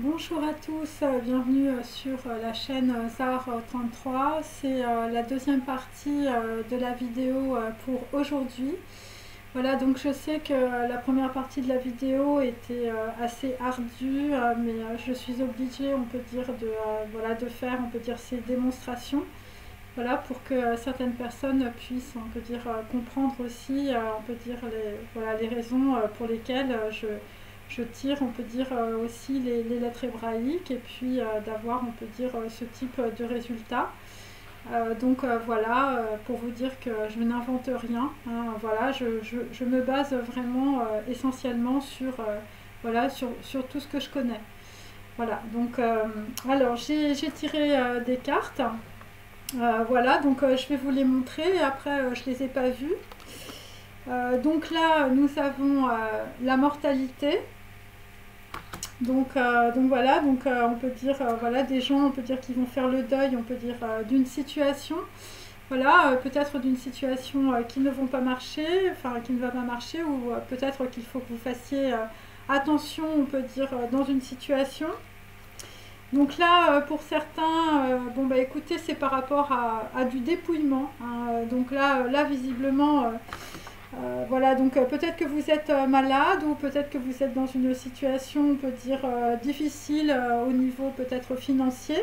Bonjour à tous, bienvenue sur la chaîne ZAR 33. C'est la deuxième partie de la vidéo pour aujourd'hui. Voilà, donc je sais que la première partie de la vidéo était assez ardue, mais je suis obligée, on peut dire, voilà, de faire, on peut dire, ces démonstrations. Voilà, pour que certaines personnes puissent, on peut dire, comprendre aussi, on peut dire, voilà, les raisons pour lesquelles je tire, on peut dire, aussi les lettres hébraïques, et puis d'avoir, on peut dire, ce type de résultat. Voilà, pour vous dire que je n'invente rien, hein, voilà, je me base vraiment essentiellement voilà, sur tout ce que je connais. Voilà, donc alors j'ai tiré des cartes. Voilà, donc je vais vous les montrer, et après je ne les ai pas vues. Donc là, nous avons la mortalité. Donc voilà, donc on peut dire, voilà, des gens, on peut dire qu'ils vont faire le deuil, on peut dire, d'une situation. Voilà, peut-être d'une situation qui ne vont pas marcher, enfin qui ne va pas marcher, ou peut-être qu'il faut que vous fassiez attention, on peut dire, dans une situation. Donc là, pour certains, bon bah écoutez, c'est par rapport à du dépouillement, hein. Donc là visiblement, voilà, donc peut-être que vous êtes malade, ou peut-être que vous êtes dans une situation, on peut dire, difficile au niveau peut-être financier.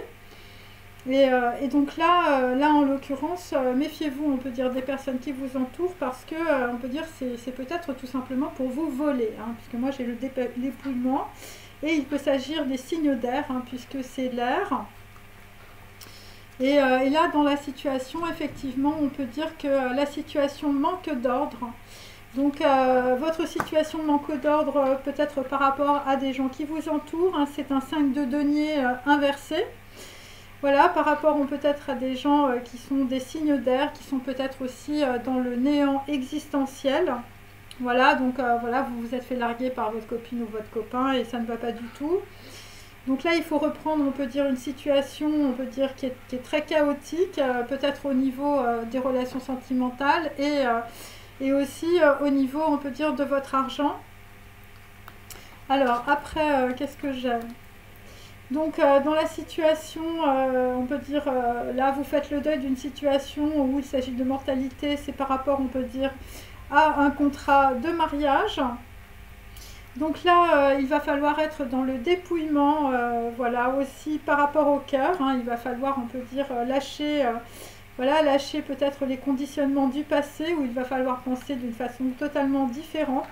Et donc là en l'occurrence, méfiez-vous, on peut dire, des personnes qui vous entourent, parce que on peut dire c'est peut-être tout simplement pour vous voler, hein, puisque moi j'ai le dépouillement. Et il peut s'agir des signes d'air, hein, puisque c'est l'air. Et là, dans la situation, effectivement, on peut dire que la situation manque d'ordre. Donc, votre situation manque d'ordre peut-être par rapport à des gens qui vous entourent, hein. C'est un 5 de denier inversé. Voilà, par rapport peut-être à des gens qui sont des signes d'air, qui sont peut-être aussi dans le néant existentiel. Voilà, donc voilà, vous vous êtes fait larguer par votre copine ou votre copain, et ça ne va pas du tout. Donc là, il faut reprendre, on peut dire, une situation, on peut dire, qui est très chaotique, peut-être au niveau des relations sentimentales, et aussi au niveau, on peut dire, de votre argent. Alors, après, qu'est-ce que j'ai? Donc, dans la situation, on peut dire, là, vous faites le deuil d'une situation où il s'agit de mortalité, c'est par rapport, on peut dire, à un contrat de mariage. Donc là, il va falloir être dans le dépouillement, voilà, aussi par rapport au cœur, hein. Il va falloir, on peut dire, lâcher, voilà, lâcher peut-être les conditionnements du passé, où il va falloir penser d'une façon totalement différente.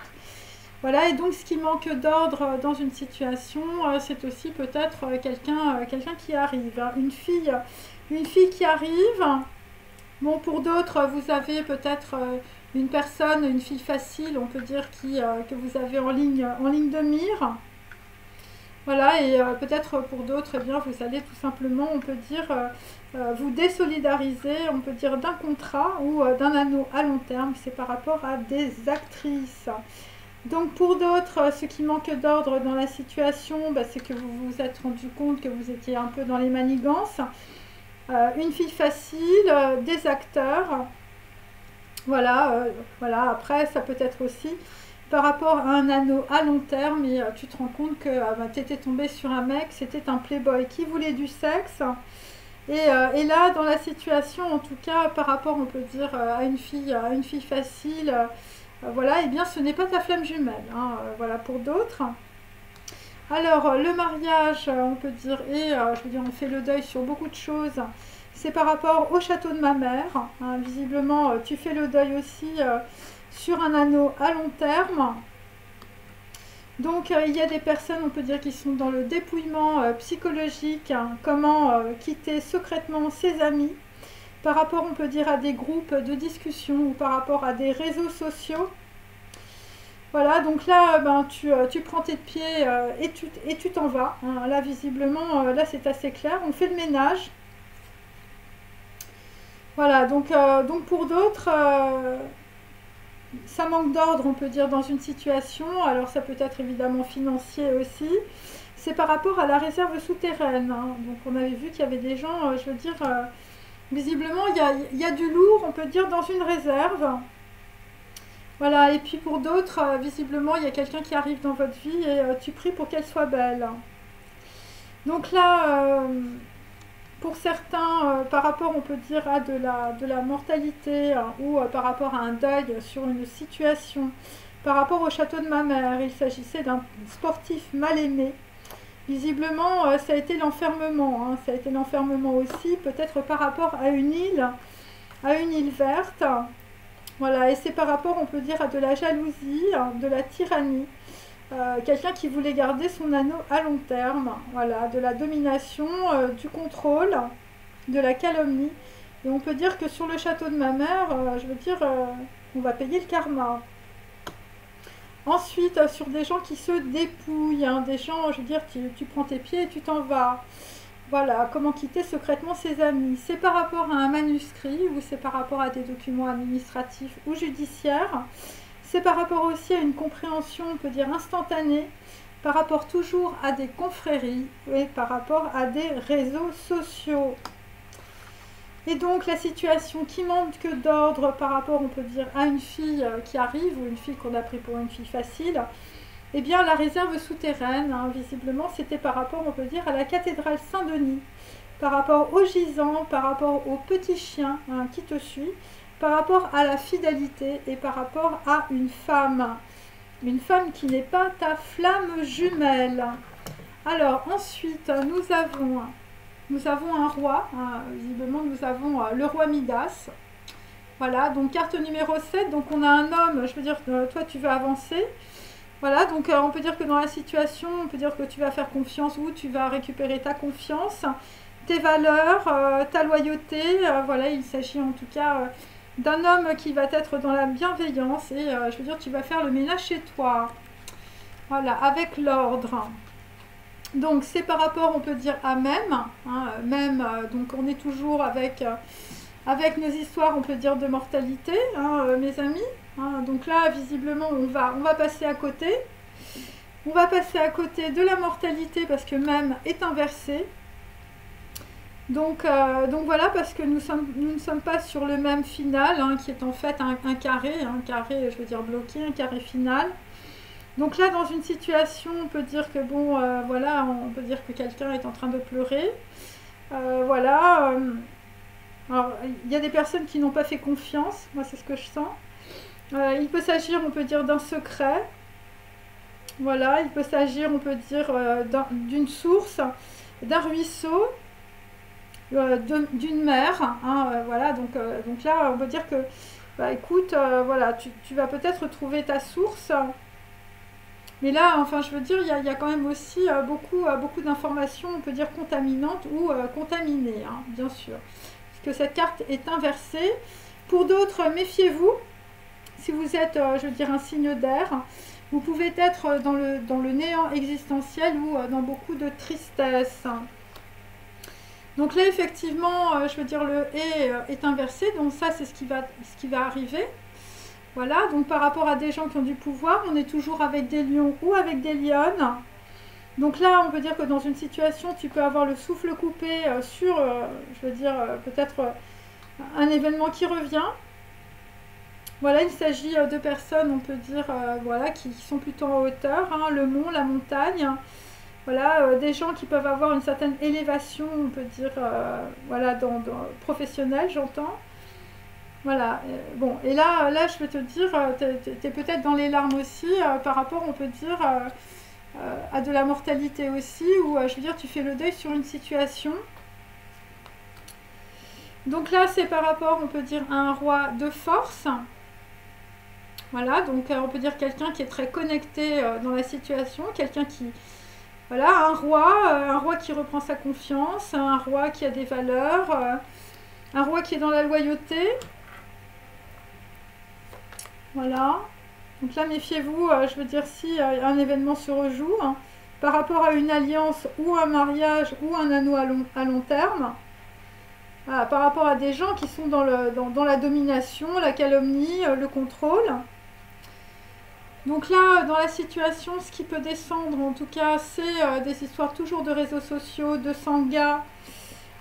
Voilà, et donc ce qui manque d'ordre dans une situation, c'est aussi peut-être quelqu'un qui arrive, hein. Une fille qui arrive. Bon, pour d'autres, vous avez peut-être une personne, une fille facile, on peut dire, que vous avez en ligne de mire. Voilà, et peut-être pour d'autres, eh bien, vous allez tout simplement, on peut dire, vous désolidariser, on peut dire, d'un contrat ou d'un anneau à long terme. C'est par rapport à des actrices. Donc pour d'autres, ce qui manque d'ordre dans la situation, bah, c'est que vous vous êtes rendu compte que vous étiez un peu dans les manigances. Une fille facile, des acteurs. Voilà, voilà, après ça peut être aussi par rapport à un anneau à long terme, et tu te rends compte que bah, tu étais tombé sur un mec, c'était un playboy qui voulait du sexe. Et là, dans la situation, en tout cas, par rapport, on peut dire, à une fille facile, voilà, et bien ce n'est pas ta flamme jumelle, hein, voilà, pour d'autres. Alors, le mariage, on peut dire, et je veux dire, on fait le deuil sur beaucoup de choses. C'est par rapport au château de ma mère, hein. Visiblement, tu fais le deuil aussi sur un anneau à long terme. Donc, il y a des personnes, on peut dire, qui sont dans le dépouillement psychologique, hein. Comment quitter secrètement ses amis, par rapport, on peut dire, à des groupes de discussion, ou par rapport à des réseaux sociaux. Voilà, donc là, ben, tu prends tes pieds et tu t'en vas, hein. Là, visiblement, là, c'est assez clair. On fait le ménage. Voilà, donc pour d'autres, ça manque d'ordre, on peut dire, dans une situation. Alors, ça peut être évidemment financier aussi. C'est par rapport à la réserve souterraine, hein. Donc, on avait vu qu'il y avait des gens, je veux dire, visiblement, il y a du lourd, on peut dire, dans une réserve. Voilà, et puis pour d'autres, visiblement, il y a quelqu'un qui arrive dans votre vie, et tu pries pour qu'elle soit belle. Donc là, pour certains, par rapport, on peut dire, à de la mortalité ou par rapport à un deuil sur une situation, par rapport au château de ma mère, il s'agissait d'un sportif mal aimé. Visiblement, ça a été l'enfermement, hein, ça a été l'enfermement aussi, peut-être par rapport à une île verte. Voilà, et c'est par rapport, on peut dire, à de la jalousie, de la tyrannie. Quelqu'un qui voulait garder son anneau à long terme, voilà, de la domination, du contrôle, de la calomnie. Et on peut dire que sur le château de ma mère, je veux dire, on va payer le karma. Ensuite, sur des gens qui se dépouillent, hein, des gens, je veux dire, tu prends tes pieds et tu t'en vas. Voilà, comment quitter secrètement ses amis. C'est par rapport à un manuscrit ou c'est par rapport à des documents administratifs ou judiciaires. C'est par rapport aussi à une compréhension, on peut dire, instantanée, par rapport toujours à des confréries et par rapport à des réseaux sociaux. Et donc la situation qui manque d'ordre par rapport, on peut dire, à une fille qui arrive ou une fille qu'on a pris pour une fille facile, eh bien la réserve souterraine, hein, visiblement, c'était par rapport, on peut dire, à la cathédrale Saint-Denis, par rapport aux gisants, par rapport au petit chien hein, qui te suit, par rapport à la fidélité et par rapport à une femme qui n'est pas ta flamme jumelle. Alors ensuite, nous avons un roi, hein, visiblement nous avons le roi Midas. Voilà, donc carte numéro 7, donc on a un homme, je veux dire, toi tu vas avancer. Voilà, donc on peut dire que dans la situation, on peut dire que tu vas faire confiance ou tu vas récupérer ta confiance, tes valeurs, ta loyauté. Voilà, il s'agit en tout cas d'un homme qui va être dans la bienveillance et je veux dire, tu vas faire le ménage chez toi. Voilà, avec l'ordre. Donc c'est par rapport, on peut dire, à même, hein, même, donc on est toujours avec nos histoires, on peut dire, de mortalité, hein, mes amis. Hein, donc là, visiblement, on va passer à côté. On va passer à côté de la mortalité parce que même est inversé. Donc voilà, parce que nous ne sommes pas sur le même final, hein, qui est en fait un carré, je veux dire bloqué, un carré final. Donc là, dans une situation, on peut dire que bon, voilà, on peut dire que quelqu'un est en train de pleurer. Voilà. Alors, il y a des personnes qui n'ont pas fait confiance, moi c'est ce que je sens. Il peut s'agir, on peut dire, d'un secret. Voilà, il peut s'agir, on peut dire, d'une source, d'un ruisseau, d'une mer. Hein, voilà, donc là, on peut dire que, bah, écoute, voilà, tu vas peut-être trouver ta source. Mais là, enfin, je veux dire, il y a quand même aussi beaucoup d'informations, on peut dire, contaminantes ou contaminées, hein, bien sûr. Parce que cette carte est inversée. Pour d'autres, méfiez-vous. Si vous êtes, je veux dire, un signe d'air, vous pouvez être dans le néant existentiel ou dans beaucoup de tristesse. Donc là, effectivement, je veux dire, le « et » est inversé. Donc ça, c'est ce qui va arriver. Voilà, donc par rapport à des gens qui ont du pouvoir, on est toujours avec des lions ou avec des lionnes. Donc là, on peut dire que dans une situation, tu peux avoir le souffle coupé sur, je veux dire, peut-être un événement qui revient. Voilà, il s'agit de personnes, on peut dire, voilà, qui sont plutôt en hauteur, hein, le mont, la montagne. Voilà, des gens qui peuvent avoir une certaine élévation, on peut dire, voilà, professionnelle, j'entends. Voilà, bon, et là, je vais te dire, tu es peut-être dans les larmes aussi, par rapport, on peut dire, à de la mortalité aussi, ou je veux dire, tu fais le deuil sur une situation. Donc là, c'est par rapport, on peut dire, à un roi de force. Voilà, donc on peut dire quelqu'un qui est très connecté dans la situation, quelqu'un qui... Voilà, un roi qui reprend sa confiance, un roi qui a des valeurs, un roi qui est dans la loyauté. Voilà. Donc là, méfiez-vous, je veux dire, si un événement se rejoue, hein, par rapport à une alliance ou un mariage ou un anneau à long terme, voilà, par rapport à des gens qui sont dans la domination, la calomnie, le contrôle. Donc là, dans la situation, ce qui peut descendre, en tout cas, c'est des histoires toujours de réseaux sociaux, de sangha.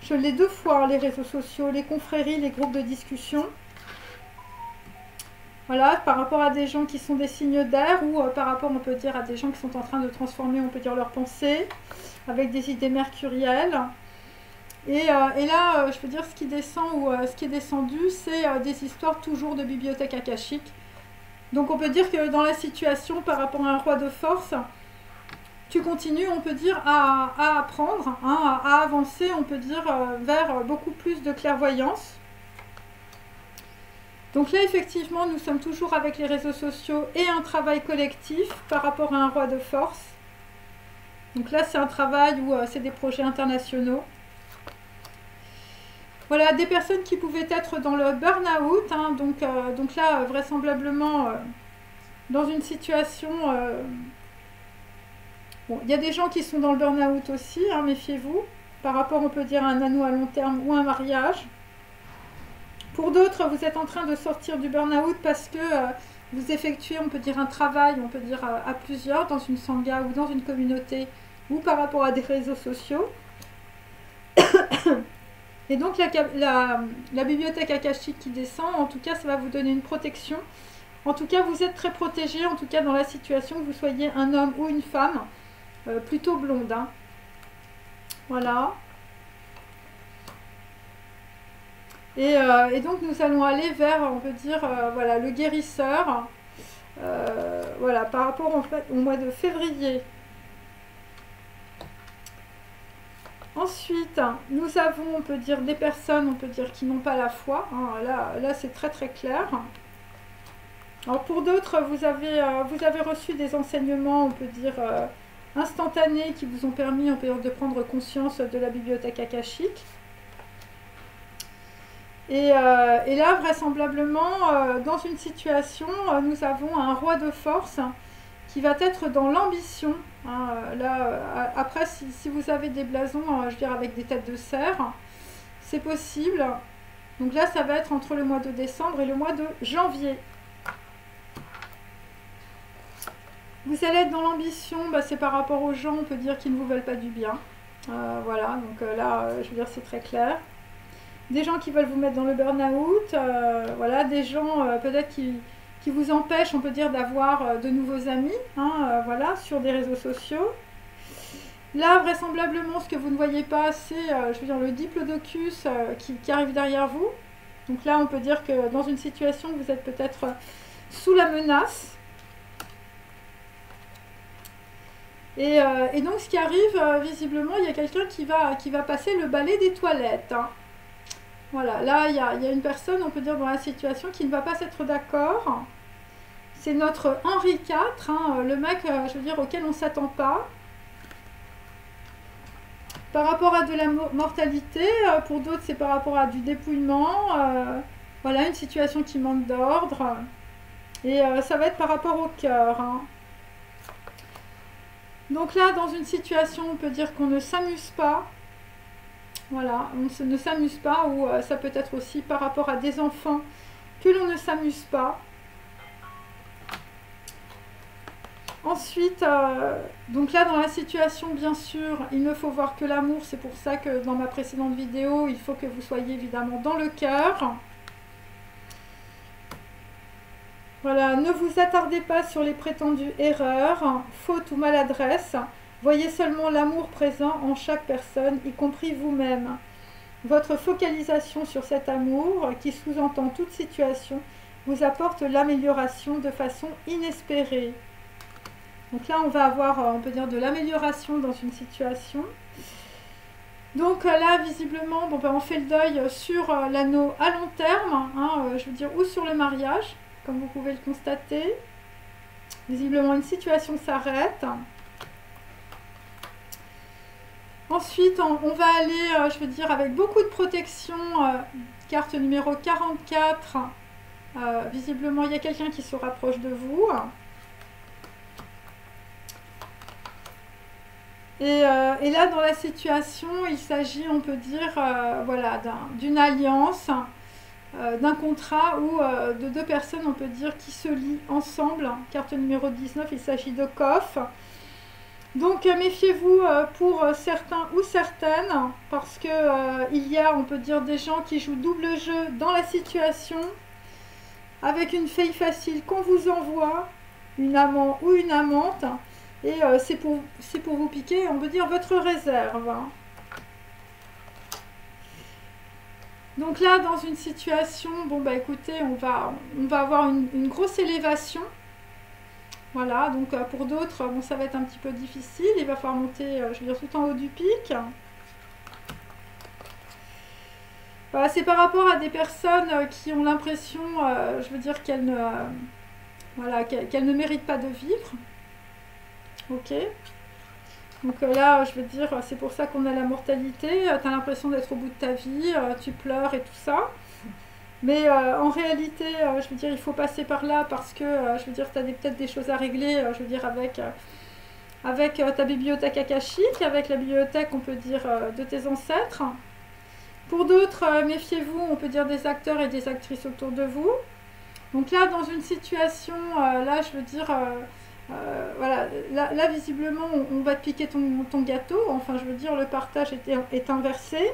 Je l'ai 2 fois, les réseaux sociaux, les confréries, les groupes de discussion. Voilà, par rapport à des gens qui sont des signes d'air ou par rapport, on peut dire, à des gens qui sont en train de transformer, on peut dire, leurs pensées avec des idées mercurielles. Et là, je veux dire, ce qui descend ou ce qui est descendu, c'est des histoires toujours de bibliothèque akashique. Donc on peut dire que dans la situation, par rapport à un roi de force, tu continues, on peut dire, à apprendre, hein, à avancer, on peut dire, vers beaucoup plus de clairvoyance. Donc là, effectivement, nous sommes toujours avec les réseaux sociaux et un travail collectif par rapport à un roi de force. Donc là, c'est un travail où c'est des projets internationaux. Voilà, des personnes qui pouvaient être dans le burn-out, hein, donc là, vraisemblablement, dans une situation... bon, il y a des gens qui sont dans le burn-out aussi, hein, méfiez-vous, par rapport, on peut dire, à un anneau à long terme ou un mariage. Pour d'autres, vous êtes en train de sortir du burn-out parce que vous effectuez, on peut dire, un travail, on peut dire, à plusieurs, dans une sangha ou dans une communauté, ou par rapport à des réseaux sociaux. Et donc, la bibliothèque akashique qui descend, en tout cas, ça va vous donner une protection. En tout cas, vous êtes très protégé, en tout cas, dans la situation, que vous soyez un homme ou une femme, plutôt blonde. Hein. Voilà. Et donc nous allons aller vers, on peut dire, voilà, le guérisseur, voilà, par rapport en fait, au mois de février. Ensuite, nous avons, on peut dire, des personnes, on peut dire, qui n'ont pas la foi. Hein, là c'est très très clair. Alors pour d'autres, vous avez reçu des enseignements, on peut dire, instantanés qui vous ont permis, on peut dire, de prendre conscience de la bibliothèque akashique. Et là, vraisemblablement, dans une situation, nous avons un roi de force qui va être dans l'ambition. Hein, là, après, si vous avez des blasons, je veux dire, avec des têtes de cerf, c'est possible. Donc là, ça va être entre le mois de décembre et le mois de janvier. Vous allez être dans l'ambition, bah, c'est par rapport aux gens, on peut dire, qui ne vous veulent pas du bien. Voilà, donc là, je veux dire, c'est très clair. Des gens qui veulent vous mettre dans le burn-out, voilà, des gens peut-être qui vous empêchent, on peut dire, d'avoir de nouveaux amis, hein, voilà, sur des réseaux sociaux. Là, vraisemblablement, ce que vous ne voyez pas, c'est, je veux dire, le diplodocus qui arrive derrière vous. Donc là, on peut dire que dans une situation, vous êtes peut-être sous la menace. Et donc, ce qui arrive, visiblement, il y a quelqu'un qui va passer le balai des toilettes, hein. Voilà, là, il y a une personne, on peut dire, dans la situation qui ne va pas être d'accord. C'est notre Henri IV, hein, le mec, je veux dire, auquel on ne s'attend pas. Par rapport à de la mortalité, pour d'autres, c'est par rapport à du dépouillement. Voilà, une situation qui manque d'ordre. Et ça va être par rapport au cœur, hein. Donc là, dans une situation, on peut dire qu'on ne s'amuse pas. Voilà, on ne s'amuse pas, ou ça peut être aussi par rapport à des enfants que l'on ne s'amuse pas. Ensuite, donc là dans la situation, bien sûr, il ne faut voir que l'amour. C'est pour ça que dans ma précédente vidéo, il faut que vous soyez évidemment dans le cœur. Voilà, ne vous attardez pas sur les prétendues erreurs, fautes ou maladresses. Voyez seulement l'amour présent en chaque personne, y compris vous-même. Votre focalisation sur cet amour, qui sous-entend toute situation, vous apporte l'amélioration de façon inespérée. Donc là, on va avoir, on peut dire, de l'amélioration dans une situation. Donc là, visiblement, bon, ben, on fait le deuil sur l'anneau à long terme, hein, je veux dire, ou sur le mariage, comme vous pouvez le constater. Visiblement, une situation s'arrête. Ensuite, on va aller, je veux dire, avec beaucoup de protection, carte numéro 44. Visiblement, il y a quelqu'un qui se rapproche de vous. Et là, dans la situation, il s'agit, on peut dire, voilà, d'une alliance, d'un contrat ou de deux personnes, on peut dire, qui se lient ensemble. Carte numéro 19, il s'agit de Kof. Donc méfiez-vous pour certains ou certaines, parce que il y a, on peut dire, des gens qui jouent double jeu dans la situation. avec une feuille facile qu'on vous envoie, une amant ou une amante, et c'est pour vous piquer, on peut dire, votre réserve. Hein. Donc là, dans une situation, bon bah écoutez, on va avoir une grosse élévation. Voilà, donc pour d'autres, bon, ça va être un petit peu difficile. Il va falloir monter, je veux dire, tout en haut du pic. Voilà, c'est par rapport à des personnes qui ont l'impression, je veux dire, qu'elles ne, voilà, qu'elles ne méritent pas de vivre. Ok. Donc là, je veux dire, c'est pour ça qu'on a la mortalité. Tu as l'impression d'être au bout de ta vie, tu pleures et tout ça. Mais en réalité, je veux dire, il faut passer par là parce que, je veux dire, tu as peut-être des choses à régler, je veux dire, avec ta bibliothèque akashique, avec la bibliothèque, on peut dire, de tes ancêtres. Pour d'autres, méfiez-vous, on peut dire des acteurs et des actrices autour de vous. Donc là, dans une situation, là, je veux dire, voilà, là visiblement, on va te piquer ton gâteau. Enfin, je veux dire, le partage est inversé.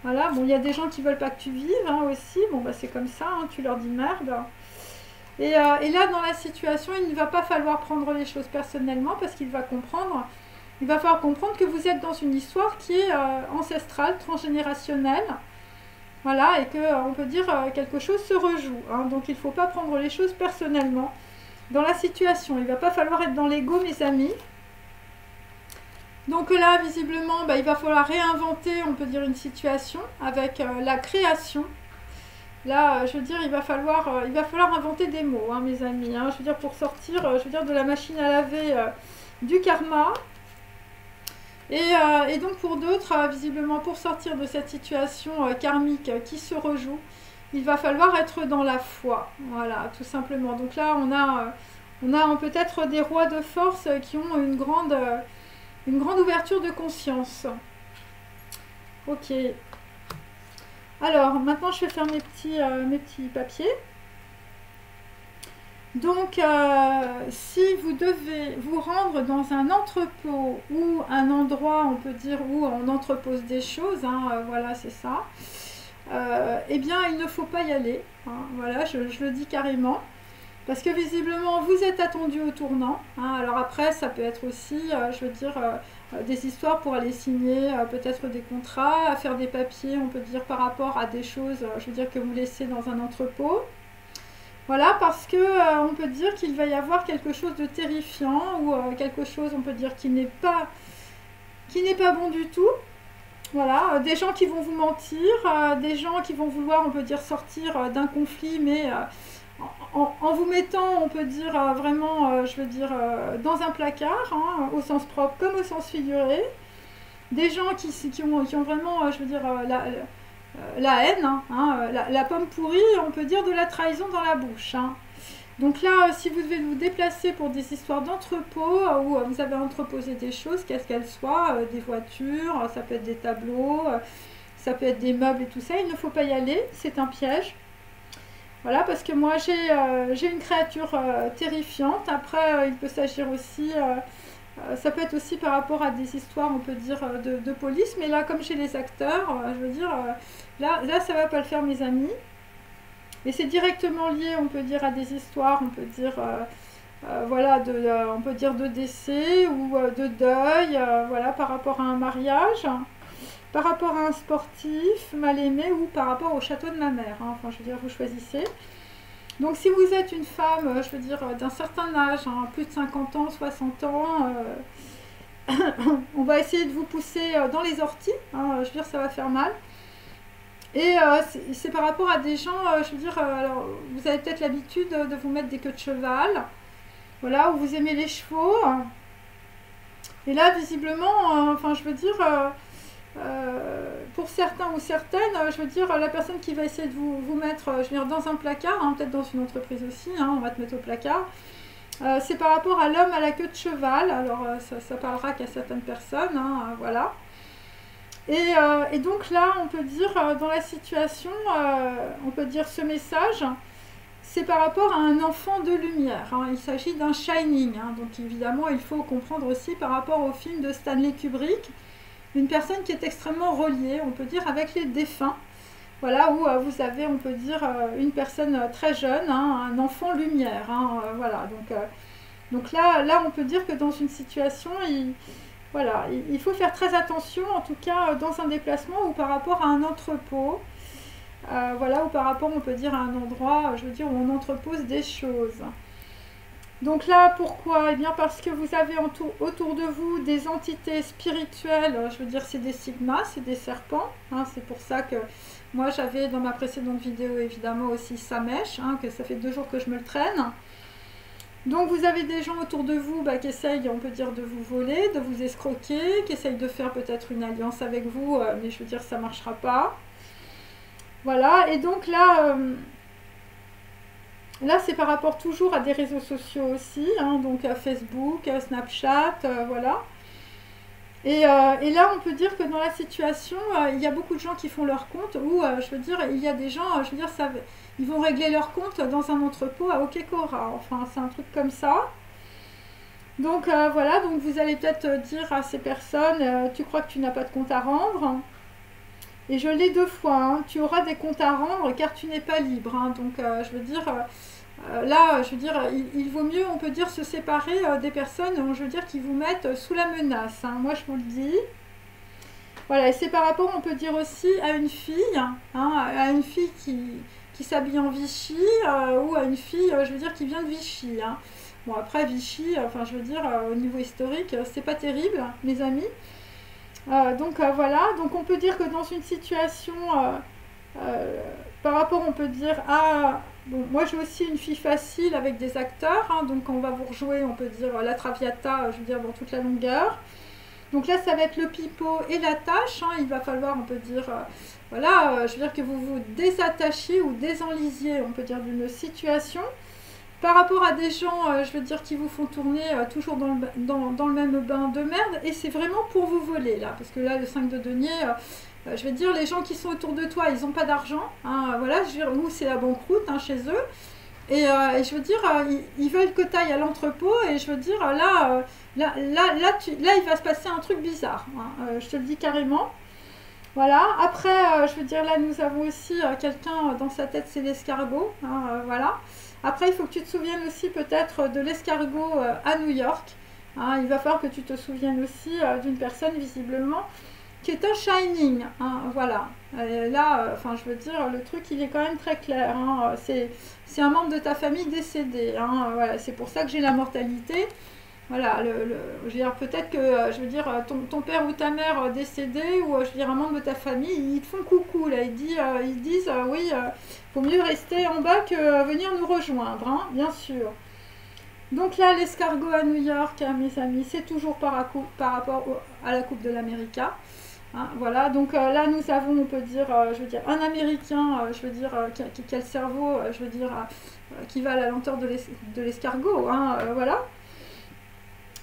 Voilà, bon, il y a des gens qui veulent pas que tu vives hein, aussi. Bon, bah c'est comme ça, hein, tu leur dis merde. Et là, dans la situation, il ne va pas falloir prendre les choses personnellement parce qu'il va comprendre. Il va falloir comprendre que vous êtes dans une histoire qui est ancestrale, transgénérationnelle. Voilà, et qu'on peut dire quelque chose se rejoue. Hein, donc il ne faut pas prendre les choses personnellement dans la situation. Il ne va pas falloir être dans l'ego, mes amis. Donc là, visiblement, bah, il va falloir réinventer, on peut dire, une situation avec la création. Là, je veux dire, il va falloir inventer des mots, hein, mes amis. Hein, je veux dire, pour sortir, je veux dire, de la machine à laver du karma. Et donc pour d'autres, visiblement, pour sortir de cette situation karmique qui se rejoue, il va falloir être dans la foi. Voilà, tout simplement. Donc là, on a peut-être des rois de force qui ont une grande ouverture de conscience. Ok. Alors, maintenant, je vais faire mes petits papiers. Donc, si vous devez vous rendre dans un entrepôt ou un endroit, on peut dire, où on entrepose des choses, hein, voilà, c'est ça, eh bien, il ne faut pas y aller. Hein, voilà, je le dis carrément. Parce que visiblement, vous êtes attendu au tournant. Hein, alors après, ça peut être aussi, je veux dire, des histoires pour aller signer peut-être des contrats, faire des papiers, on peut dire, par rapport à des choses, je veux dire, que vous laissez dans un entrepôt. Voilà, parce que on peut dire qu'il va y avoir quelque chose de terrifiant ou quelque chose, on peut dire, qui n'est pas bon du tout. Voilà, des gens qui vont vous mentir, des gens qui vont vouloir, on peut dire, sortir d'un conflit, mais en vous mettant, on peut dire, vraiment, je veux dire, dans un placard, hein, au sens propre comme au sens figuré. Des gens qui ont vraiment, je veux dire, la haine, hein, la pomme pourrie, on peut dire de la trahison dans la bouche. Hein. Donc là, si vous devez vous déplacer pour des histoires d'entrepôt, où vous avez entreposé des choses, qu'est-ce qu'elles soient, des voitures, ça peut être des tableaux, ça peut être des meubles et tout ça, il ne faut pas y aller, c'est un piège. Voilà, parce que moi j'ai une créature terrifiante. Après, il peut s'agir aussi, ça peut être aussi par rapport à des histoires, on peut dire, de police, mais là, comme chez les acteurs, je veux dire, là ça va pas le faire, mes amis. Et c'est directement lié, on peut dire, à des histoires, on peut dire, voilà, on peut dire de décès ou de deuil, voilà, par rapport à un mariage, par rapport à un sportif mal aimé ou par rapport au château de ma mère. Hein. Enfin, je veux dire, vous choisissez. Donc, si vous êtes une femme, je veux dire, d'un certain âge, hein, plus de 50 ans, 60 ans, on va essayer de vous pousser dans les orties. Hein, je veux dire, ça va faire mal. Et c'est par rapport à des gens, je veux dire, alors, vous avez peut-être l'habitude de vous mettre des queues de cheval, voilà, ou vous aimez les chevaux. Et là, visiblement, enfin, je veux dire, pour certains ou certaines, je veux dire, la personne qui va essayer de vous mettre, je veux dire, dans un placard, hein, peut-être dans une entreprise aussi, hein, on va te mettre au placard, c'est par rapport à l'homme à la queue de cheval. Alors, ça parlera qu'à certaines personnes, hein, voilà. Et donc là, on peut dire, dans la situation, on peut dire ce message, c'est par rapport à un enfant de lumière. Hein. Il s'agit d'un Shining. Hein. Donc évidemment, il faut comprendre aussi par rapport au film de Stanley Kubrick, une personne qui est extrêmement reliée, on peut dire, avec les défunts. Voilà, où vous avez, on peut dire, une personne très jeune, hein, un enfant lumière, hein, voilà. Donc là, on peut dire que dans une situation, voilà, il faut faire très attention, en tout cas dans un déplacement ou par rapport à un entrepôt, voilà, ou par rapport, on peut dire, à un endroit, je veux dire, où on entrepose des choses. Donc là, pourquoi? Eh bien parce que vous avez autour de vous des entités spirituelles, je veux dire, c'est des sigmas, c'est des serpents, hein, c'est pour ça que moi j'avais dans ma précédente vidéo évidemment aussi Samesh, hein, que ça fait 2 jours que je me le traîne. Donc vous avez des gens autour de vous qui essayent, on peut dire, de vous voler, de vous escroquer, qui essayent de faire peut-être une alliance avec vous, mais je veux dire, ça ne marchera pas. Voilà, et donc là c'est par rapport toujours à des réseaux sociaux aussi, hein, donc Facebook, Snapchat, voilà. Et là, on peut dire que dans la situation, il y a beaucoup de gens qui font leur compte, ou je veux dire, il y a des gens, je veux dire, ils vont régler leur compte dans un entrepôt à Okekora. Enfin, c'est un truc comme ça. Donc voilà, donc vous allez peut-être dire à ces personnes, tu crois que tu n'as pas de compte à rendre? Et je l'ai 2 fois, hein, tu auras des comptes à rendre car tu n'es pas libre. Hein. Donc je veux dire, là, je veux dire, il vaut mieux, on peut dire, se séparer des personnes, je veux dire, qui vous mettent sous la menace. Hein. Moi, je vous le dis. Voilà, et c'est par rapport, on peut dire aussi, à une fille, hein, à une fille qui s'habille en Vichy, ou à une fille, je veux dire, qui vient de Vichy. Hein. Bon, après, Vichy, enfin, je veux dire, au niveau historique, c'est pas terrible, mes amis. Donc, voilà, donc on peut dire que dans une situation, par rapport, on peut dire, à... Bon, moi j'ai aussi une fille facile avec des acteurs, hein, donc on va vous rejouer, on peut dire, la Traviata, je veux dire, dans toute la longueur. Donc là, ça va être le pipeau et la tâche, hein, il va falloir, on peut dire, voilà, je veux dire que vous vous désattachiez ou désenlisiez, on peut dire, d'une situation. Par rapport à des gens, je veux dire, qui vous font tourner toujours dans le même bain de merde, et c'est vraiment pour vous voler, là, parce que là, le 5 de denier... je vais dire, les gens qui sont autour de toi, ils n'ont pas d'argent. Hein, voilà, je veux dire, nous, c'est la banqueroute hein, chez eux. Et je veux dire, ils veulent que tu ailles à l'entrepôt. Et je veux dire, là, il va se passer un truc bizarre. Hein, je te le dis carrément. Voilà. Après, je veux dire, là, nous avons aussi quelqu'un dans sa tête, c'est l'escargot. Hein, voilà. Après, il faut que tu te souviennes aussi peut-être de l'escargot à New York. Hein, il va falloir que tu te souviennes aussi d'une personne, visiblement, qui est un shining, hein, voilà. Et là, enfin, je veux dire, le truc, il est quand même très clair. Hein, c'est un membre de ta famille décédé. Hein, voilà, c'est pour ça que j'ai la mortalité. Voilà, je veux dire, peut-être que, je veux dire, ton père ou ta mère décédé, ou je veux dire, un membre de ta famille, ils te font coucou, là. Ils disent, oui, faut mieux rester en bas que venir nous rejoindre, hein, bien sûr. Donc là, l'escargot à New York, hein, mes amis, c'est toujours par rapport à la Coupe de l'Amérique. Hein, voilà, donc là nous avons, on peut dire, je veux dire, un Américain, je veux dire, qui a le cerveau, je veux dire, qui va à la lenteur de l'escargot, hein, voilà.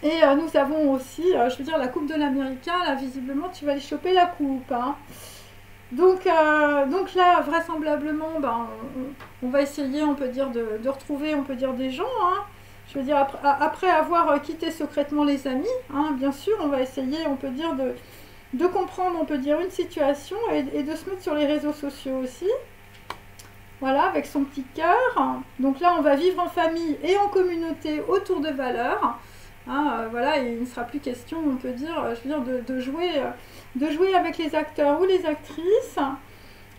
Et nous avons aussi, je veux dire, la Coupe de l'Américain, là, visiblement, tu vas aller choper la coupe. Hein. Donc là, vraisemblablement, ben, on va essayer, on peut dire, de retrouver, on peut dire, des gens, hein. Je veux dire, après avoir quitté secrètement les amis, hein, bien sûr, on va essayer, on peut dire, de comprendre, on peut dire, une situation et de se mettre sur les réseaux sociaux aussi. Voilà, avec son petit cœur. Donc là, on va vivre en famille et en communauté autour de valeurs. Hein, voilà, et il ne sera plus question, on peut dire, je veux dire, de jouer avec les acteurs ou les actrices.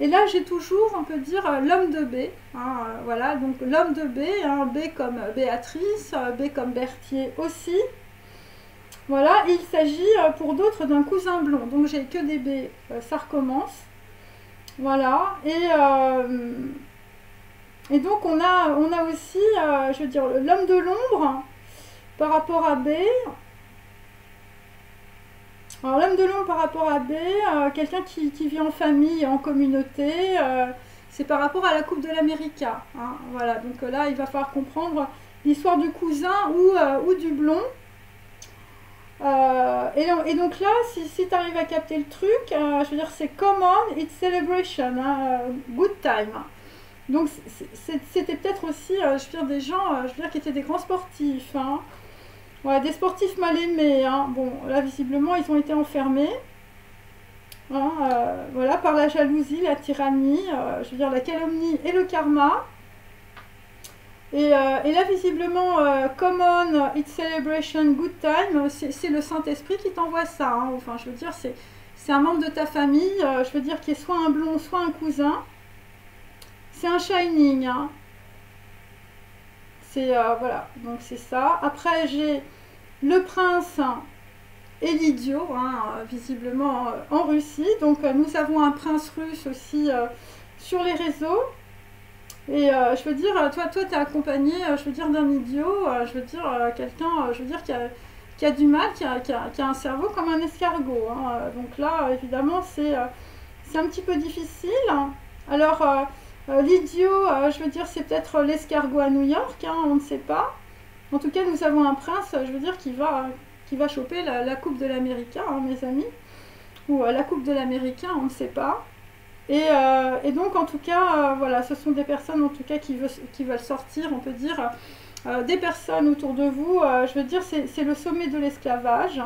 Et là, j'ai toujours, on peut dire, l'homme de B. Hein, voilà, donc l'homme de B, hein, B comme Béatrice, B comme Berthier aussi. Voilà, il s'agit pour d'autres d'un cousin blond. Donc j'ai que des B, ça recommence. Voilà, et donc on a aussi, je veux dire, l'homme de l'ombre par rapport à B. Alors l'homme de l'ombre par rapport à B, quelqu'un qui vit en famille, en communauté, c'est par rapport à la Coupe de l'Amérique. Hein, voilà, donc là il va falloir comprendre l'histoire du cousin ou du blond. Et donc là, si tu arrives à capter le truc, je veux dire, c'est come on, it's celebration, hein, good time. Donc c'était peut-être aussi, je veux dire, des gens, je veux dire, qui étaient des grands sportifs. Hein. Ouais, des sportifs mal aimés. Hein. Bon, là, visiblement, ils ont été enfermés. hein, voilà, par la jalousie, la tyrannie, je veux dire la calomnie et le karma. Et là, visiblement, Common, It's Celebration, Good Time, c'est le Saint-Esprit qui t'envoie ça. Hein. Enfin, je veux dire, c'est un membre de ta famille, je veux dire, qui est soit un blond, soit un cousin. C'est un Shining. Hein. C'est, voilà, donc c'est ça. Après, j'ai le prince et l'idiot, hein, visiblement en Russie. Donc, nous avons un prince russe aussi sur les réseaux. Et je veux dire, toi tu es accompagné, je veux dire, d'un idiot, je veux dire, quelqu'un, je veux dire, qui a du mal, qui a un cerveau comme un escargot. Hein. Donc là, évidemment, c'est un petit peu difficile. Alors, l'idiot, je veux dire, c'est peut-être l'escargot à New York, hein, on ne sait pas. En tout cas, nous avons un prince, je veux dire, qui va choper la coupe de l'américain, hein, mes amis. Ou la coupe de l'américain, on ne sait pas. Et donc, en tout cas, voilà, ce sont des personnes, en tout cas, qui veulent sortir, on peut dire, des personnes autour de vous. Je veux dire, c'est le sommet de l'esclavage.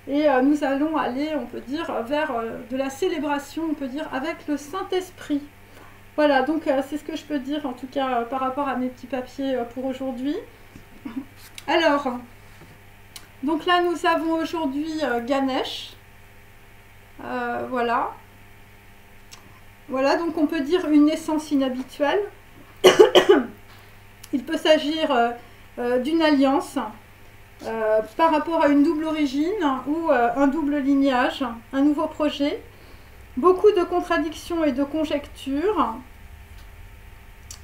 Et nous allons aller, on peut dire, vers de la célébration, on peut dire, avec le Saint-Esprit. Voilà, donc c'est ce que je peux dire, en tout cas, par rapport à mes petits papiers pour aujourd'hui. Alors, donc là, nous avons aujourd'hui Ganesh. Voilà. Voilà, donc on peut dire une naissance inhabituelle. Il peut s'agir d'une alliance par rapport à une double origine ou un double lignage, un nouveau projet. Beaucoup de contradictions et de conjectures.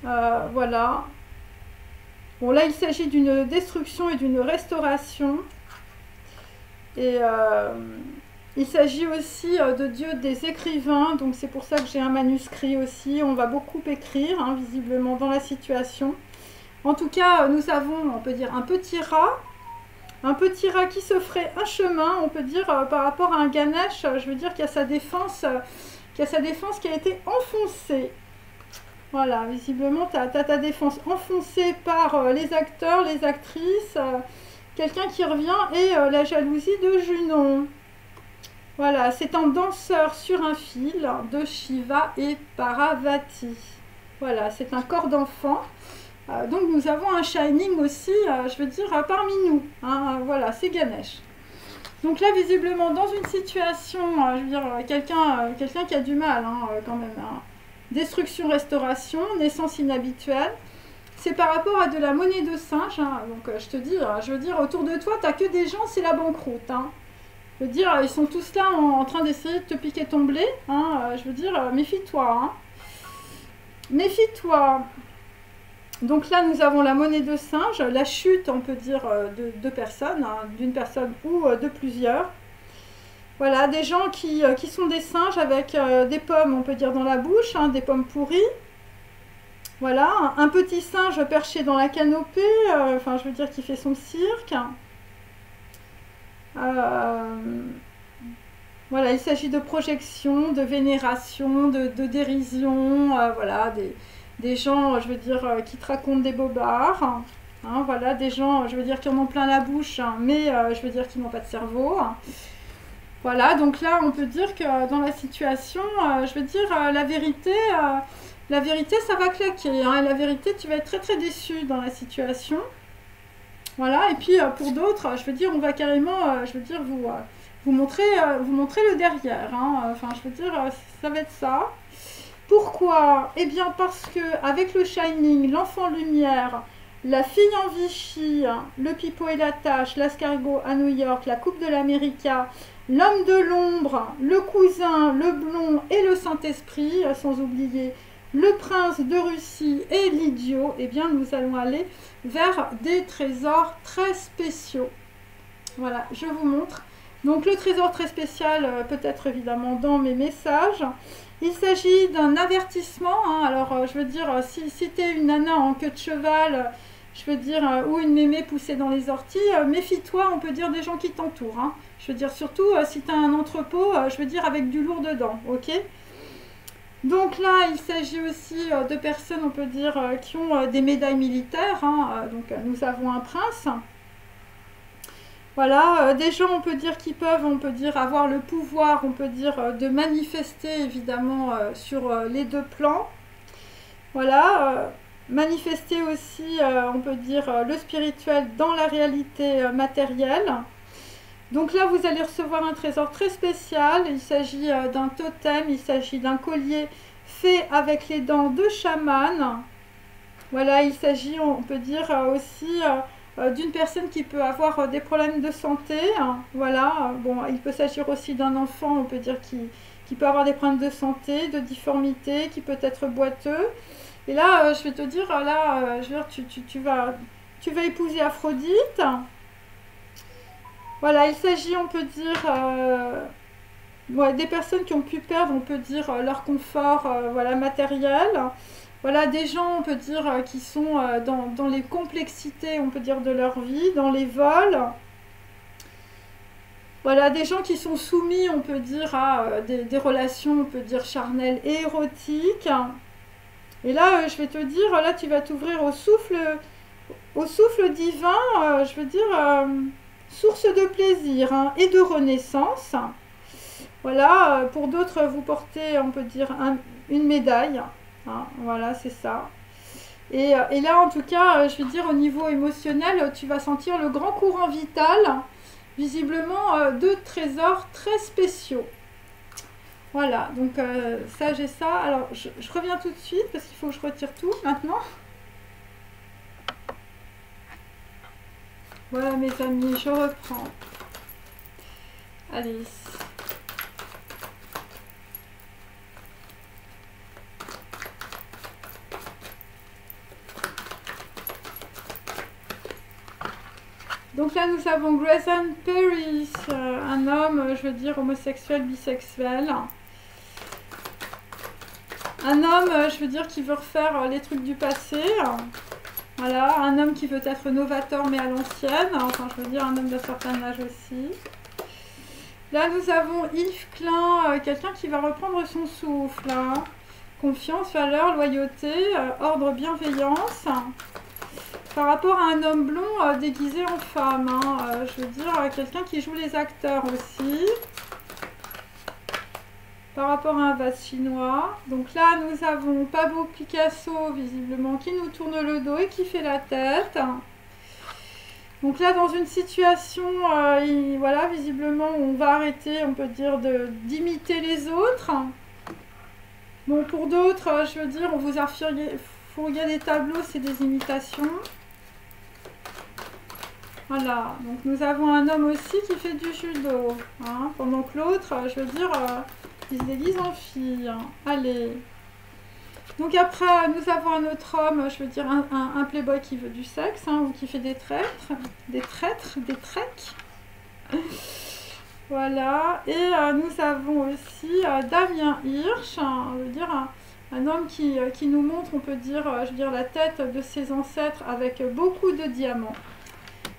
Voilà. Bon, là, il s'agit d'une destruction et d'une restauration. Et il s'agit aussi de Dieu des écrivains, donc c'est pour ça que j'ai un manuscrit aussi. On va beaucoup écrire, hein, visiblement, dans la situation. En tout cas, nous avons, on peut dire, un petit rat qui se ferait un chemin, on peut dire, par rapport à un Ganesh, je veux dire, qui a sa défense qui a été enfoncée. Voilà, visiblement, tu as ta défense enfoncée par les acteurs, les actrices, quelqu'un qui revient et la jalousie de Junon. Voilà, c'est un danseur sur un fil de Shiva et Parvati. Voilà, c'est un corps d'enfant. Donc nous avons un Shining aussi, je veux dire, parmi nous. Hein, voilà, c'est Ganesh. Donc là, visiblement, dans une situation, je veux dire, quelqu'un qui a du mal, hein, quand même. Hein. Destruction, restauration, naissance inhabituelle. C'est par rapport à de la monnaie de singe. Hein. Donc je te dis, je veux dire, autour de toi, tu n'as que des gens, c'est la banqueroute. Hein. Je veux dire, ils sont tous là en train d'essayer de te piquer ton blé. Hein. Je veux dire, méfie-toi. Hein. Méfie-toi. Donc là, nous avons la monnaie de singe, la chute, on peut dire, de deux personnes, hein, d'une personne ou de plusieurs. Voilà, des gens qui sont des singes avec des pommes, on peut dire, dans la bouche, hein, des pommes pourries. Voilà, un petit singe perché dans la canopée, enfin, je veux dire, qui fait son cirque. Voilà, il s'agit de projection, de vénération, de dérision, voilà, des gens, je veux dire, qui te racontent des bobards. Hein, voilà, des gens, je veux dire, qui en ont plein la bouche, hein, mais je veux dire, qui n'ont pas de cerveau. Voilà, donc là, on peut dire que dans la situation, je veux dire, la vérité, ça va claquer. Hein, et la vérité, tu vas être très très déçu dans la situation. Voilà, et puis pour d'autres, je veux dire, on va carrément, je veux dire, vous montrer le derrière. Hein, enfin, je veux dire, ça va être ça. Pourquoi? Eh bien, parce que avec le Shining, l'enfant lumière, la fille en Vichy, le pipeau et la tache, l'escargot à New York, la coupe de l'América, l'homme de l'ombre, le cousin, le blond et le Saint-Esprit, sans oublier le prince de Russie et l'idiot, eh bien nous allons aller vers des trésors très spéciaux. Voilà, je vous montre. Donc le trésor très spécial, peut-être évidemment dans mes messages. Il s'agit d'un avertissement. Hein. Alors je veux dire, si tu es une nana en queue de cheval, je veux dire, ou une mémé poussée dans les orties, méfie-toi, on peut dire, des gens qui t'entourent. Hein. Je veux dire, surtout si tu as un entrepôt, je veux dire, avec du lourd dedans, ok? Donc là, il s'agit aussi de personnes, on peut dire, qui ont des médailles militaires. Hein. Donc nous avons un prince. Voilà, des gens, on peut dire, qui peuvent, on peut dire, avoir le pouvoir, on peut dire, de manifester, évidemment, sur les deux plans. Voilà, manifester aussi, on peut dire, le spirituel dans la réalité matérielle. Donc là, vous allez recevoir un trésor très spécial. Il s'agit d'un totem, il s'agit d'un collier fait avec les dents de chaman. Voilà, il s'agit, on peut dire, aussi d'une personne qui peut avoir des problèmes de santé. Voilà, bon, il peut s'agir aussi d'un enfant, on peut dire, qui peut avoir des problèmes de santé, de difformité, qui peut être boiteux. Et là, je vais te dire, là, je veux dire, tu vas épouser Aphrodite. Voilà, il s'agit, on peut dire, ouais, des personnes qui ont pu perdre, on peut dire, leur confort voilà, matériel. Voilà, des gens, on peut dire, qui sont dans les complexités, on peut dire, de leur vie, dans les vols. Voilà, des gens qui sont soumis, on peut dire, à des relations, on peut dire, charnelles et érotiques. Et là, je vais te dire, là, tu vas t'ouvrir au souffle divin, je veux dire, source de plaisir hein, et de renaissance. Voilà, pour d'autres, vous portez, on peut dire, une médaille. Hein, voilà, c'est ça. Et là, en tout cas, je veux dire, au niveau émotionnel, tu vas sentir le grand courant vital, visiblement, de trésors très spéciaux. Voilà, donc ça, j'ai ça. Alors, je reviens tout de suite, parce qu'il faut que je retire tout, maintenant. Voilà, mes amis, je reprends. Allez. Donc là, nous avons Grayson Paris, un homme, je veux dire, homosexuel, bisexuel. Un homme, je veux dire, qui veut refaire les trucs du passé. Voilà, un homme qui veut être novateur, mais à l'ancienne. Enfin, je veux dire, un homme d'un certain âge aussi. Là, nous avons Yves Klein, quelqu'un qui va reprendre son souffle. Hein. Confiance, valeur, loyauté, ordre, bienveillance. Par rapport à un homme blond déguisé en femme, hein, je veux dire quelqu'un qui joue les acteurs aussi. Par rapport à un vase chinois. Donc là, nous avons Pablo Picasso, visiblement, qui nous tourne le dos et qui fait la tête. Donc là, dans une situation, voilà, visiblement, on va arrêter, on peut dire, d'imiter les autres. Bon, pour d'autres, je veux dire, on vous a fourgué des tableaux, c'est des imitations. Voilà, donc nous avons un homme aussi qui fait du judo, hein, pendant que l'autre, je veux dire, il se déguise en fille. Allez. Donc après, nous avons un autre homme, je veux dire, un playboy qui veut du sexe, hein, ou qui fait des traîtres, des trecs. Voilà, et nous avons aussi Damien Hirsch, hein, je veux dire, un homme qui nous montre, on peut dire, je veux dire, la tête de ses ancêtres avec beaucoup de diamants.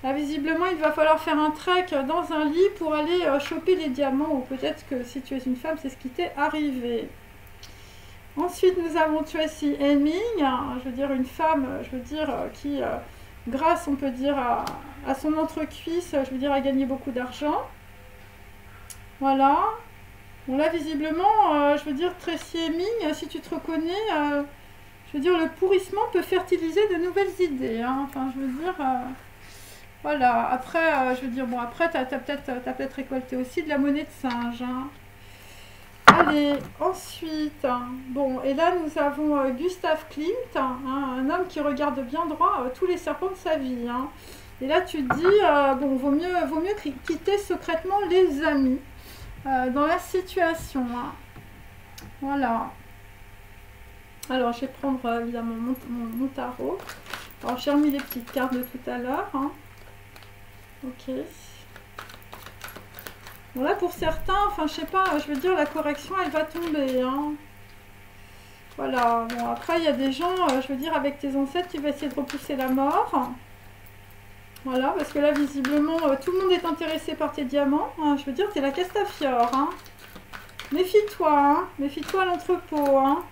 Là, visiblement, il va falloir faire un trek dans un lit pour aller choper les diamants, ou peut-être que si tu es une femme, c'est ce qui t'est arrivé. Ensuite, nous avons Tracy Hemming, je veux dire une femme, je veux dire, qui, grâce, on peut dire, à son entrecuisse, je veux dire, a gagné beaucoup d'argent. Voilà. Bon, là, visiblement, je veux dire, Tracy Hemming, si tu te reconnais, je veux dire, le pourrissement peut fertiliser de nouvelles idées. Hein. Enfin, je veux dire... Voilà, après, je veux dire, bon, après, t'as peut-être récolté aussi de la monnaie de singe. Hein. Allez, ensuite, bon, et là, nous avons Gustav Klimt, hein, un homme qui regarde bien droit tous les serpents de sa vie. Hein. Et là, tu te dis, bon, vaut mieux quitter secrètement les amis dans la situation. Hein. Voilà. Alors, je vais prendre, évidemment, mon tarot. Alors, j'ai remis les petites cartes de tout à l'heure. Hein. Ok. Bon là pour certains, enfin je sais pas, je veux dire la correction elle va tomber. Hein. Voilà, bon après il y a des gens, je veux dire avec tes ancêtres tu vas essayer de repousser la mort. Voilà, parce que là visiblement tout le monde est intéressé par tes diamants. Hein. Je veux dire, tu es la Castafiore. Hein. Méfie-toi, hein. Méfie-toi à l'entrepôt. Hein.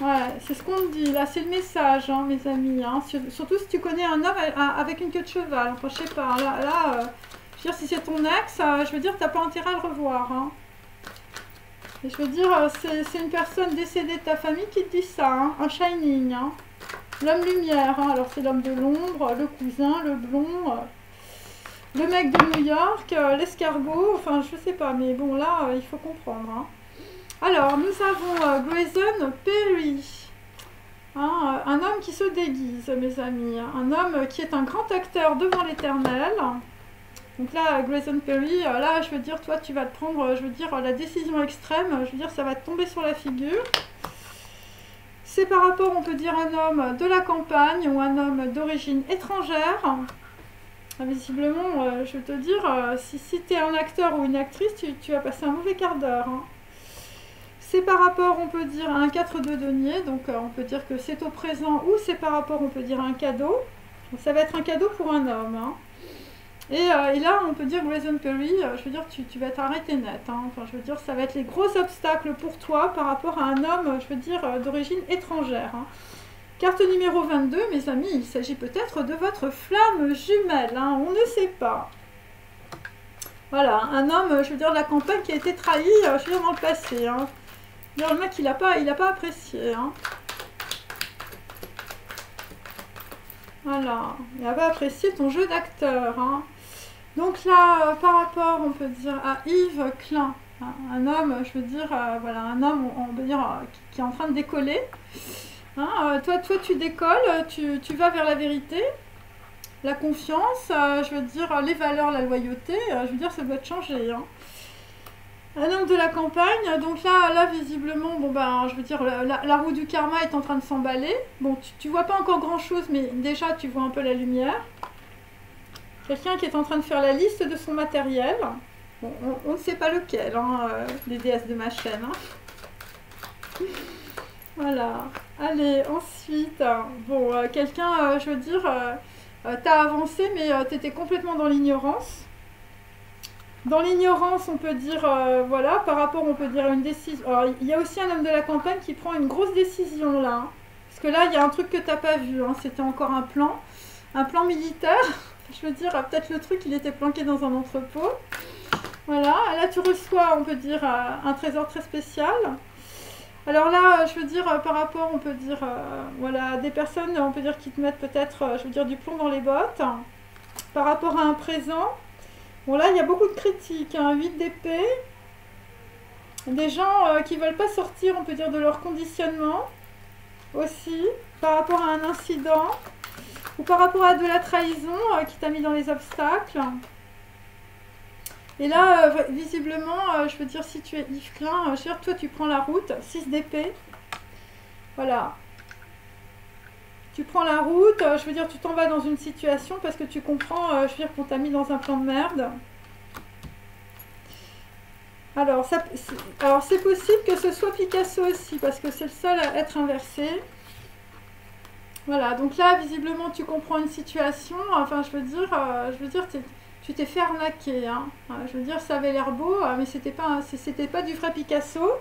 Ouais, c'est ce qu'on me dit, là, c'est le message, hein, mes amis. Hein. Surtout si tu connais un homme avec une queue de cheval. Enfin, je sais pas, là je veux dire, si c'est ton ex, je veux dire, t'as pas intérêt à le revoir. Hein. Et je veux dire, c'est une personne décédée de ta famille qui te dit ça, hein, un shining. Hein. L'homme lumière, hein. Alors c'est l'homme de l'ombre, le cousin, le blond, le mec de New York, l'escargot, enfin, je sais pas, mais bon, là, il faut comprendre. Hein. Alors, nous avons Grayson Perry, hein, un homme qui se déguise, mes amis, un homme qui est un grand acteur devant l'éternel. Donc là, Grayson Perry, là, je veux dire, toi, tu vas te prendre, je veux dire, la décision extrême, je veux dire, ça va te tomber sur la figure. C'est par rapport, on peut dire, un homme de la campagne ou un homme d'origine étrangère. Visiblement, je veux te dire, si tu es un acteur ou une actrice, tu vas passer un mauvais quart d'heure. Hein. C'est par rapport, on peut dire, à un 4 de denier, donc on peut dire que c'est au présent ou c'est par rapport, on peut dire, à un cadeau. Donc, ça va être un cadeau pour un homme. Hein. Et là, on peut dire, Grayson Perry, je veux dire, tu vas être arrêté net. Hein. Enfin, je veux dire, ça va être les gros obstacles pour toi par rapport à un homme, je veux dire, d'origine étrangère. Hein. Carte numéro 22, mes amis, il s'agit peut-être de votre flamme jumelle. Hein. On ne sait pas. Voilà, un homme, je veux dire, de la campagne qui a été trahi, je veux dire, dans le passé. Hein. Le mec, il a pas apprécié. Hein. Voilà, il n'a pas apprécié ton jeu d'acteur. Hein. Donc là, par rapport, on peut dire, à Yves Klein, hein, un homme, je veux dire, voilà, un homme, on peut dire, qui est en train de décoller. Hein, toi, tu décolles, tu vas vers la vérité, la confiance, je veux dire, les valeurs, la loyauté, je veux dire, ça doit te changer. Hein. Un homme de la campagne, donc là visiblement, bon ben, je veux dire, la roue du karma est en train de s'emballer. Bon, tu vois pas encore grand chose, mais déjà tu vois un peu la lumière. Quelqu'un qui est en train de faire la liste de son matériel. Bon, on ne sait pas lequel, hein, les déesses de ma chaîne. Hein. Voilà. Allez, ensuite, bon, quelqu'un, je veux dire, t'as avancé, mais t'étais complètement dans l'ignorance. Dans l'ignorance, on peut dire, voilà, par rapport, on peut dire une décision. Alors, il y a aussi un homme de la campagne qui prend une grosse décision là. Hein, parce que là, il y a un truc que tu n'as pas vu. Hein, c'était encore un plan militaire. Je veux dire, peut-être le truc, il était planqué dans un entrepôt. Voilà, là, tu reçois, on peut dire, un trésor très spécial. Alors là, je veux dire, par rapport, on peut dire, voilà, des personnes, on peut dire, qui te mettent peut-être, je veux dire, du plomb dans les bottes. Par rapport à un présent. Bon là, il y a beaucoup de critiques, hein, 8 d'épée. Des gens qui ne veulent pas sortir, on peut dire, de leur conditionnement. Aussi, par rapport à un incident. Ou par rapport à de la trahison qui t'a mis dans les obstacles. Et là, visiblement, je veux dire, si tu es Yves Klein, je veux dire, toi, tu prends la route, 6 d'épée. Voilà. Tu prends la route, je veux dire, tu t'en vas dans une situation parce que tu comprends, je veux dire, qu'on t'a mis dans un plan de merde. Alors, c'est possible que ce soit Picasso aussi, parce que c'est le seul à être inversé. Voilà, donc là, visiblement, tu comprends une situation. Enfin, je veux dire, tu t'es fait arnaquer. Hein. Je veux dire, ça avait l'air beau, mais c'était pas du vrai Picasso.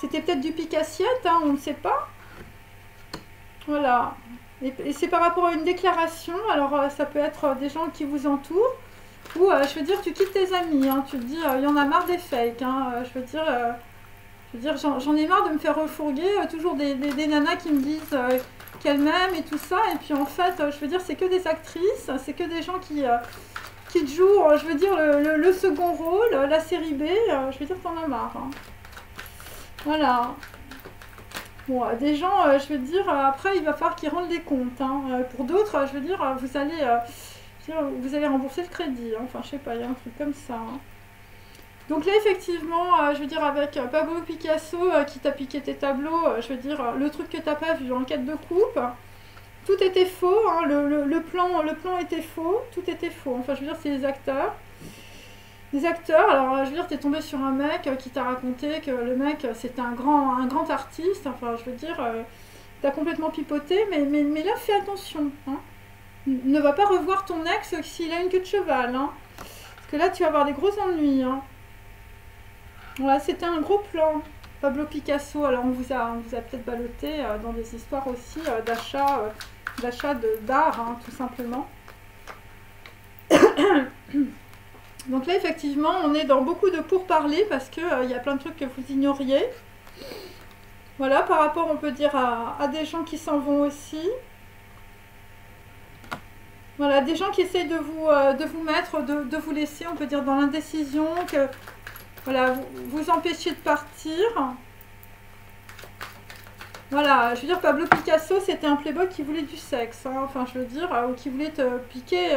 C'était peut-être du Picassiette, hein, on ne sait pas. Voilà. Et c'est par rapport à une déclaration. Alors, ça peut être des gens qui vous entourent. Ou, je veux dire, tu quittes tes amis. Hein, tu te dis, il y en a marre des fakes. Hein, je veux dire, j'en ai marre de me faire refourguer. Toujours des nanas qui me disent qu'elles m'aiment et tout ça. Et puis, en fait, je veux dire, c'est que des actrices. C'est que des gens qui te jouent, je veux dire, le second rôle, la série B. Je veux dire, t'en as marre. Hein. Voilà. Bon, des gens, je veux dire, après, il va falloir qu'ils rendent des comptes. Hein. Pour d'autres, je veux dire, vous allez rembourser le crédit. Hein. Enfin, je sais pas, il y a un truc comme ça. Hein. Donc là, effectivement, je veux dire, avec Pablo Picasso qui t'a piqué tes tableaux, je veux dire, le truc que t'as pas vu en quête de coupe, tout était faux. Hein. Le plan était faux, tout était faux. Enfin, je veux dire, c'est les acteurs. Des acteurs, alors je veux dire, t'es tombé sur un mec qui t'a raconté que le mec c'était un grand artiste, enfin je veux dire, t'as complètement pipoté, mais là fais attention, hein. Ne va pas revoir ton ex s'il a une queue de cheval, hein. Parce que là tu vas avoir des gros ennuis, hein. Voilà, c'était un gros plan. Pablo Picasso, alors on vous a peut-être ballotté dans des histoires aussi d'achat d'art, hein, tout simplement. Donc là, effectivement, on est dans beaucoup de pourparlers parce qu'il y a plein de trucs que vous ignoriez. Voilà, par rapport, on peut dire, à des gens qui s'en vont aussi. Voilà, des gens qui essayent de vous mettre, de vous laisser, on peut dire, dans l'indécision, que voilà, vous empêchez de partir. Voilà, je veux dire, Pablo Picasso, c'était un playboy qui voulait du sexe, hein, enfin, je veux dire, ou qui voulait te piquer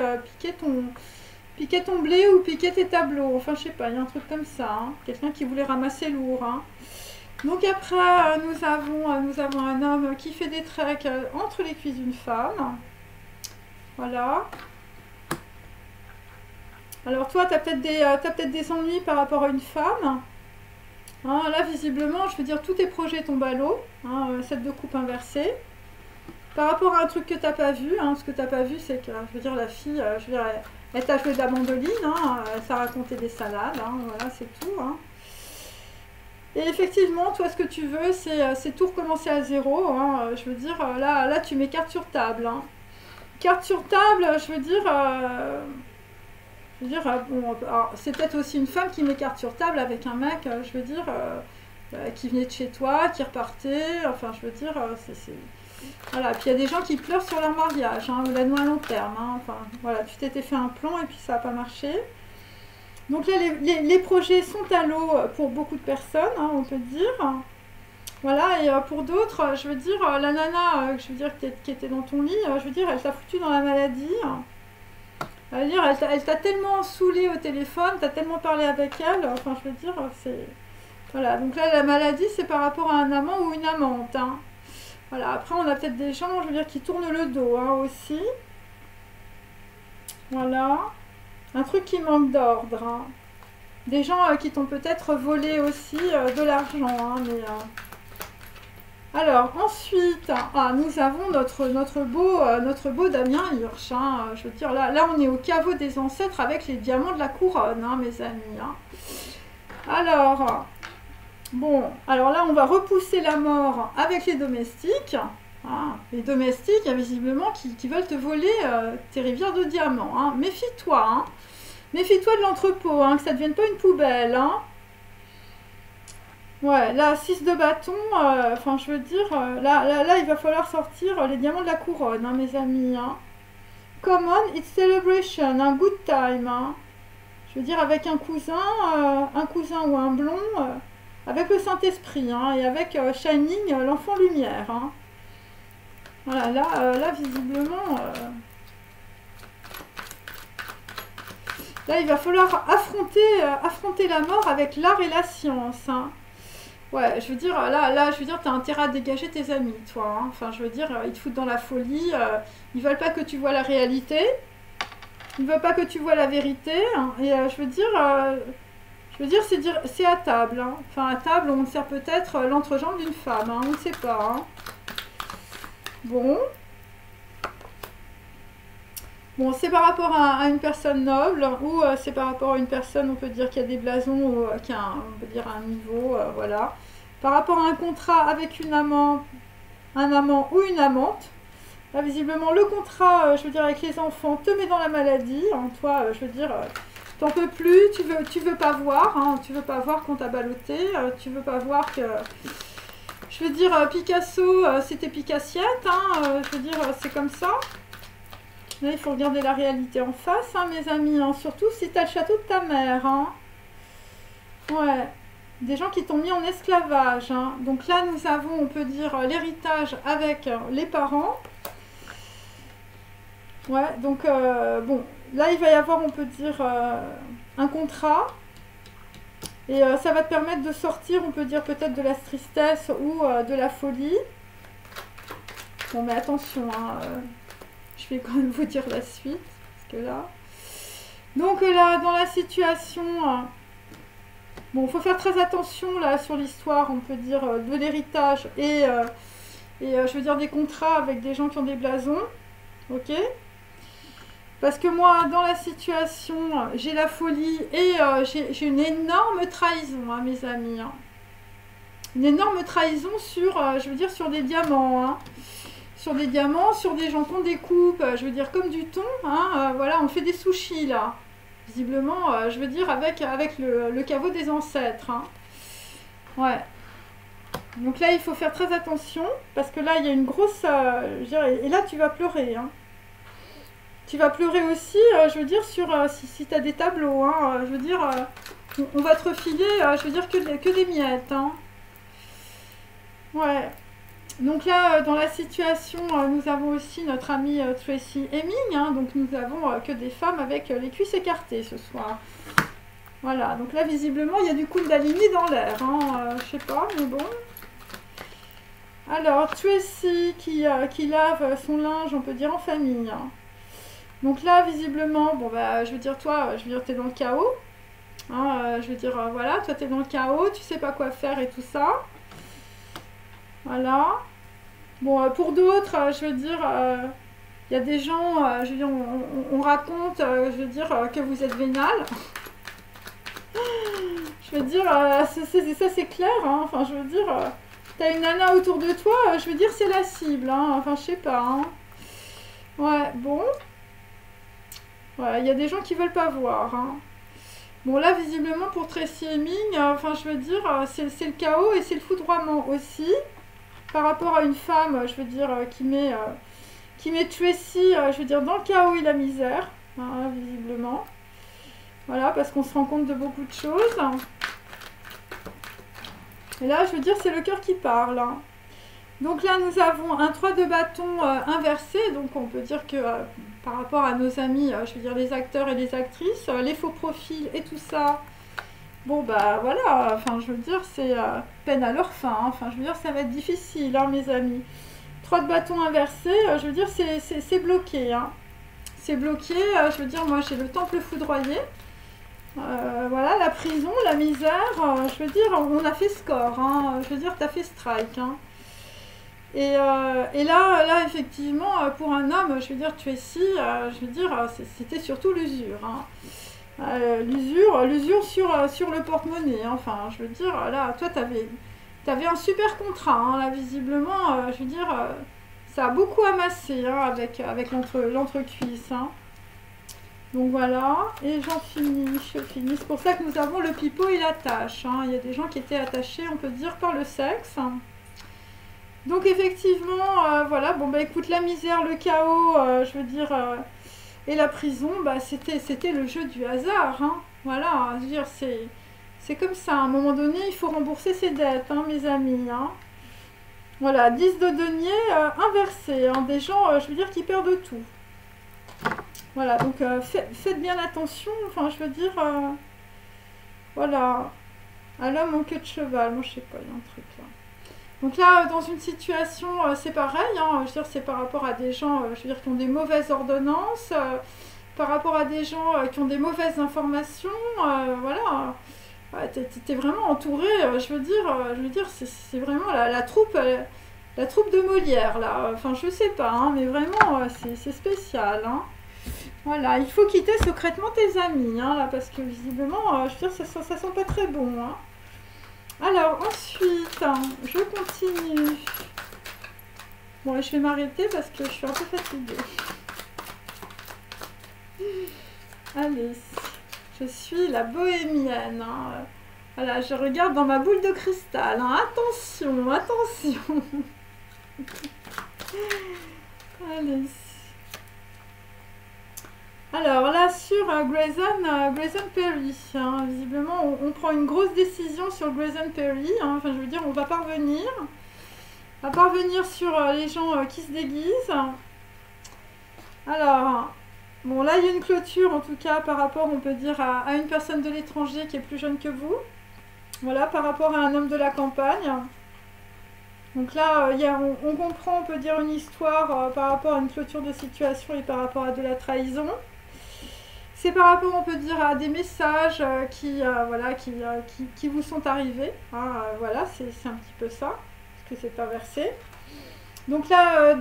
ton blé ou piquer tes tableaux, enfin, je sais pas, il y a un truc comme ça, hein, quelqu'un qui voulait ramasser lourd, hein. Donc après, nous avons un homme qui fait des treks entre les cuisses d'une femme. Voilà. Alors toi, tu as peut-être des ennuis par rapport à une femme. Hein, là, visiblement, je veux dire, tous tes projets tombent à l'eau. Hein, cette de coupe inversée. Par rapport à un truc que tu n'as pas vu, hein, ce que tu n'as pas vu, c'est que, je veux dire, la fille, je veux dire, elle t'a joué de la mandoline, hein, elle t'a raconté des salades, hein, voilà, c'est tout. Hein. Et effectivement, toi, ce que tu veux, c'est tout recommencer à zéro. Hein, je veux dire, là, tu mets carte sur table. Hein. Carte sur table, je veux dire, bon, c'est peut-être aussi une femme qui met carte sur table avec un mec, je veux dire, qui venait de chez toi, qui repartait, enfin, je veux dire, voilà. Puis il y a des gens qui pleurent sur leur mariage, hein, ou l'annonce à long terme, hein, enfin, voilà, tu t'étais fait un plan et puis ça n'a pas marché. Donc là, les projets sont à l'eau pour beaucoup de personnes, hein, on peut dire. Voilà, et pour d'autres, je veux dire, la nana, je veux dire, qui était dans ton lit, je veux dire, elle t'a foutu dans la maladie. Elle t'a tellement saoulé au téléphone, t'as tellement parlé avec elle, enfin, je veux dire, c'est... Voilà, donc là, la maladie, c'est par rapport à un amant ou une amante. Hein. Voilà, après, on a peut-être des gens, je veux dire, qui tournent le dos, hein, aussi. Voilà. Un truc qui manque d'ordre. Hein. Des gens qui t'ont peut-être volé aussi de l'argent, hein, mais... Alors, ensuite, nous avons notre beau Damien Hirsch. Hein, je veux dire, là, on est au caveau des ancêtres avec les diamants de la couronne, hein, mes amis. Hein. Alors, bon, alors là, on va repousser la mort avec les domestiques. Hein, les domestiques, visiblement, qui veulent te voler tes rivières de diamants. Hein. Méfie-toi, hein. Méfie-toi de l'entrepôt, hein, que ça ne devienne pas une poubelle. Hein. Ouais, là, 6 de bâton, enfin, je veux dire, là, il va falloir sortir les diamants de la couronne, hein, mes amis. Hein. Common, it's celebration, un good time. Hein. Je veux dire, avec un cousin ou un blond, avec le Saint-Esprit, hein, et avec Shining, l'enfant lumière. Hein. Voilà, là, visiblement... Là, il va falloir affronter la mort avec l'art et la science. Hein. Ouais, je veux dire, là, je veux dire, t'as intérêt à dégager tes amis, toi. Hein. Enfin, je veux dire, ils te foutent dans la folie. Ils veulent pas que tu vois la réalité. Ils veulent pas que tu vois la vérité. Hein. Et je veux dire, c'est à table. Hein. Enfin, à table, on sert peut-être l'entrejambe d'une femme. Hein. On ne sait pas. Hein. Bon. Bon, c'est par rapport à une personne noble ou c'est par rapport à une personne, on peut dire, qui a des blasons ou qui a, on peut dire, un niveau, voilà. Par rapport à un contrat avec un amant ou une amante, là, visiblement, le contrat, je veux dire, avec les enfants, te met dans la maladie. Hein, toi, je veux dire, t'en peux plus, tu veux pas voir, hein, tu veux pas voir qu'on t'a ballotté, tu veux pas voir que... Je veux dire, Picasso, c'était Picassiette, hein, je veux dire, c'est comme ça. Là, il faut regarder la réalité en face, hein, mes amis. Hein, surtout si tu as le château de ta mère. Hein. Ouais. Des gens qui t'ont mis en esclavage. Hein. Donc là, nous avons, on peut dire, l'héritage avec les parents. Ouais, donc, bon. Là, il va y avoir, on peut dire, un contrat. Et ça va te permettre de sortir, on peut dire, peut-être de la tristesse ou de la folie. Bon, mais attention, hein. Je vais quand même vous dire la suite, parce que là... Donc là, dans la situation... bon, il faut faire très attention, là, sur l'histoire, on peut dire, de l'héritage et je veux dire, des contrats avec des gens qui ont des blasons. Ok? Parce que moi, dans la situation, j'ai la folie et j'ai une énorme trahison, hein, mes amis. Hein. une énorme trahison sur, je veux dire, sur des diamants, hein. Sur des diamants, sur des gens qu'on découpe, je veux dire, comme du thon, hein, voilà, on fait des sushis, là. Visiblement, je veux dire, avec le caveau des ancêtres, hein. Ouais. Donc là, il faut faire très attention, parce que là, il y a une grosse... je veux dire, et là, tu vas pleurer, hein. Tu vas pleurer aussi, je veux dire, sur si tu as des tableaux, hein, je veux dire, on va te refiler, je veux dire, que des miettes, hein. Ouais. Donc là, dans la situation, nous avons aussi notre amie Tracy Hemming, hein, donc nous avons que des femmes avec les cuisses écartées ce soir. Voilà, donc là, visiblement, il y a du Kundalini dans l'air, hein, je sais pas, mais bon. Alors, Tracy qui lave son linge, on peut dire, en famille, hein. Donc là, visiblement, bon, bah, je veux dire, toi, je veux dire, t'es dans le chaos. Hein, je veux dire, voilà, toi, t'es dans le chaos, tu sais pas quoi faire et tout ça. Voilà. Bon, pour d'autres, je veux dire, il y a des gens, je veux dire, on raconte, je veux dire, que vous êtes vénal. Je veux dire, ça c'est clair, hein. Enfin, je veux dire, t'as une nana autour de toi, je veux dire, c'est la cible, hein. Enfin, je sais pas, hein. Ouais, bon. Voilà, il y a des gens qui veulent pas voir, hein. Bon, là, visiblement, pour Tracy Hemming, enfin, je veux dire, c'est le chaos et c'est le foudroiement aussi. Par rapport à une femme, je veux dire, qui met Tracy, je veux dire, dans le chaos et la misère, hein, visiblement. Voilà, parce qu'on se rend compte de beaucoup de choses. Et là, je veux dire, c'est le cœur qui parle, hein. Donc là, nous avons un 3 de bâton inversé. Donc on peut dire que par rapport à nos amis, je veux dire, les acteurs et les actrices, les faux profils et tout ça, bon, bah voilà, enfin, je veux dire, c'est peine à leur fin, hein. Enfin, je veux dire, ça va être difficile, hein, mes amis. 3 de bâton inversé, je veux dire, c'est bloqué, hein. C'est bloqué, je veux dire, moi, j'ai le temple foudroyé. Voilà, la prison, la misère, je veux dire, on a fait score, hein. Je veux dire, t'as fait strike, hein. Et là, effectivement, pour un homme, je veux dire, Tracy, je veux dire, c'était surtout l'usure, hein. L'usure sur le porte-monnaie, hein. Enfin, je veux dire, là, toi, t'avais un super contrat, hein. Là, visiblement, je veux dire, ça a beaucoup amassé, hein, avec l'entrecuisse, hein. Donc voilà, et je finis. C'est pour ça que nous avons le pipeau et la tâche, hein. Il y a des gens qui étaient attachés, on peut dire, par le sexe. Donc effectivement, voilà, bon bah écoute, la misère, le chaos, je veux dire, et la prison, bah c'était le jeu du hasard, hein. Voilà, je veux dire, c'est comme ça, à un moment donné, il faut rembourser ses dettes, hein, mes amis, hein. Voilà, 10 de denier inversé, hein, des gens, je veux dire, qui perdent tout. Voilà, donc faites bien attention, enfin je veux dire, voilà, à l'homme en queue de cheval, moi je sais pas, il y a un truc là. Donc là, dans une situation, c'est pareil, hein, je veux dire, c'est par rapport à des gens, je veux dire, qui ont des mauvaises ordonnances, par rapport à des gens qui ont des mauvaises informations, voilà. Ouais, t'es vraiment entouré, je veux dire, c'est vraiment la troupe de Molière, là. Enfin, je sais pas, hein, mais vraiment, c'est spécial, hein. Voilà, il faut quitter secrètement tes amis, hein, là, parce que visiblement, je veux dire, ça sent pas très bon, hein. Alors, ensuite, je continue. Bon, je vais m'arrêter parce que je suis un peu fatiguée. Allez, je suis la bohémienne, hein. Voilà, je regarde dans ma boule de cristal, hein. Attention, attention. Allez. Alors là, sur Grayson Perry, hein, visiblement, on prend une grosse décision sur Grayson Perry, hein. Enfin, je veux dire, on va parvenir. On va parvenir sur les gens qui se déguisent. Alors, bon, là, il y a une clôture, en tout cas, par rapport, on peut dire, à une personne de l'étranger qui est plus jeune que vous. Voilà, par rapport à un homme de la campagne. Donc là, on comprend, on peut dire, une histoire par rapport à une clôture de situation et par rapport à de la trahison. C'est par rapport, on peut dire, à des messages voilà, qui vous sont arrivés, hein, voilà, c'est un petit peu ça, parce que c'est inversé. Donc là,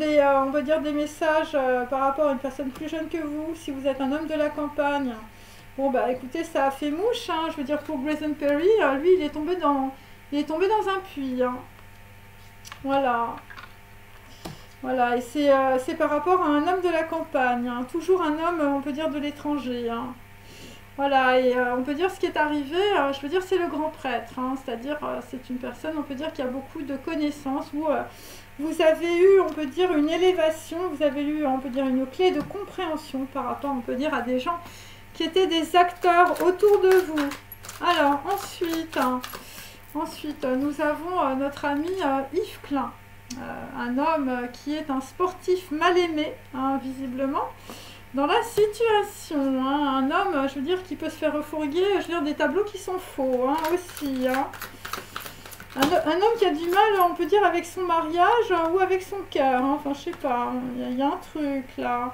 on va dire des messages par rapport à une personne plus jeune que vous, si vous êtes un homme de la campagne. Bon, bah écoutez, ça a fait mouche, hein, je veux dire, pour Grayson Perry, lui, il est tombé Il est tombé dans un puits. Hein. Voilà. Voilà, et c'est par rapport à un homme de la campagne. Hein. Toujours un homme, on peut dire, de l'étranger. Hein. Voilà, et on peut dire ce qui est arrivé, je veux dire, c'est le grand prêtre. Hein. C'est-à-dire, c'est une personne, on peut dire, qui a beaucoup de connaissances, où vous avez eu, on peut dire, une élévation, vous avez eu, on peut dire, une clé de compréhension par rapport, on peut dire, à des gens qui étaient des acteurs autour de vous. Alors, ensuite, nous avons notre ami Yves Klein, un homme qui est un sportif mal aimé, hein, visiblement, dans la situation. Hein, un homme, je veux dire, qui peut se faire refourguer, je veux dire, des tableaux qui sont faux, hein, aussi. Hein. Un homme qui a du mal, on peut dire, avec son mariage ou avec son cœur. Hein, enfin, je sais pas, il y a un truc là.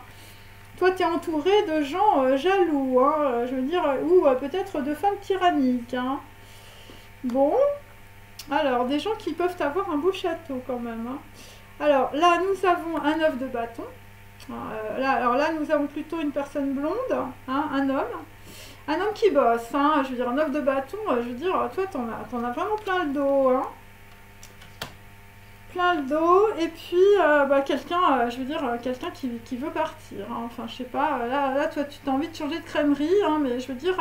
Toi, tu es entouré de gens jaloux, hein, je veux dire, ou peut-être de femmes tyranniques. Hein. Bon, alors, des gens qui peuvent avoir un beau château quand même. Hein. Alors, là, nous avons un œuf de bâton. Alors là, nous avons plutôt une personne blonde, hein, un homme qui bosse. Hein, je veux dire, un œuf de bâton, je veux dire, toi, t'en as vraiment plein le dos. Hein. Plein le dos, et puis quelqu'un, je veux dire, quelqu'un qui veut partir. Hein. Enfin, je sais pas, là toi, tu as envie de changer de crèmerie, hein, mais je veux dire,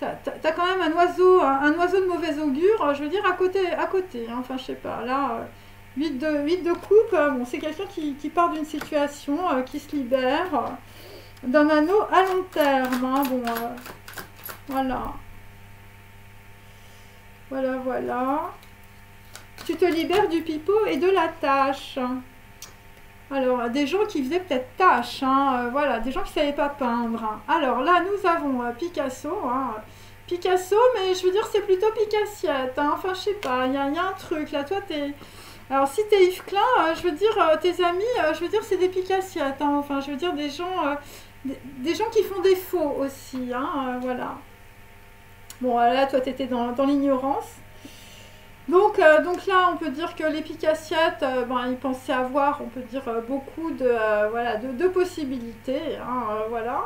t'as quand même un oiseau de mauvais augure, je veux dire, à côté. Hein. Enfin, je sais pas, là, 8 de coupe, bon, c'est quelqu'un qui part d'une situation, qui se libère d'un anneau à long terme. Hein. Bon, voilà. Voilà. Tu te libères du pipeau et de la tâche. Alors, des gens qui faisaient peut-être tâche, hein, voilà, des gens qui ne savaient pas peindre. Hein. Alors là, nous avons Picasso. Hein. Picasso, mais je veux dire, c'est plutôt Picassiette. Hein. Enfin, je sais pas, il y a un truc là. Toi, t'es... Alors, si t'es Yves Klein, je veux dire, tes amis, je veux dire, c'est des Picassiettes. Hein. Enfin, je veux dire, des gens qui font des faux aussi. Hein, voilà. Bon, là, toi, t'étais dans l'ignorance. Donc là, on peut dire que les Picassiettes, ils pensaient avoir, on peut dire, beaucoup de possibilités. Hein, voilà.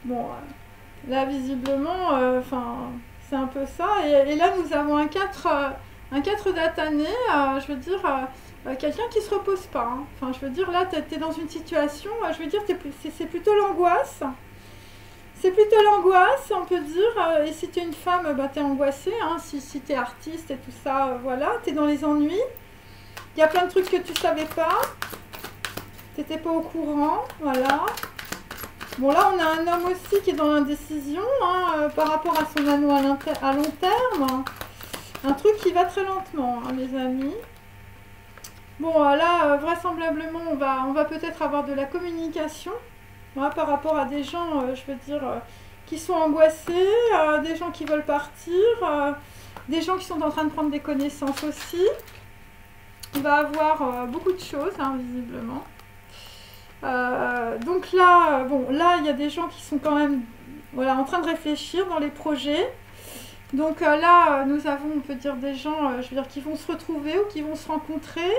Bon, là, visiblement, c'est un peu ça. Et là, nous avons un 4 d'Atané, je veux dire, quelqu'un qui se repose pas. Hein. Enfin, je veux dire, là, tu es dans une situation, je veux dire, c'est plutôt l'angoisse. C'est plutôt l'angoisse, on peut dire. Et si tu es une femme, tu es angoissée. Hein. Si tu es artiste et tout ça, voilà, tu es dans les ennuis. Il y a plein de trucs que tu savais pas. Tu n'étais pas au courant, voilà. Bon, là, on a un homme aussi qui est dans l'indécision, hein, par rapport à son anneau à long terme. Un truc qui va très lentement, hein, les amis. Bon, là, vraisemblablement, on va peut-être avoir de la communication. Ouais, par rapport à des gens, je veux dire, qui sont angoissés, des gens qui veulent partir, des gens qui sont en train de prendre des connaissances aussi. On va avoir beaucoup de choses, hein, visiblement. Donc là, là, il y a des gens qui sont quand même en train de réfléchir dans les projets. Donc là, nous avons, on peut dire, des gens, je veux dire, qui vont se retrouver ou qui vont se rencontrer.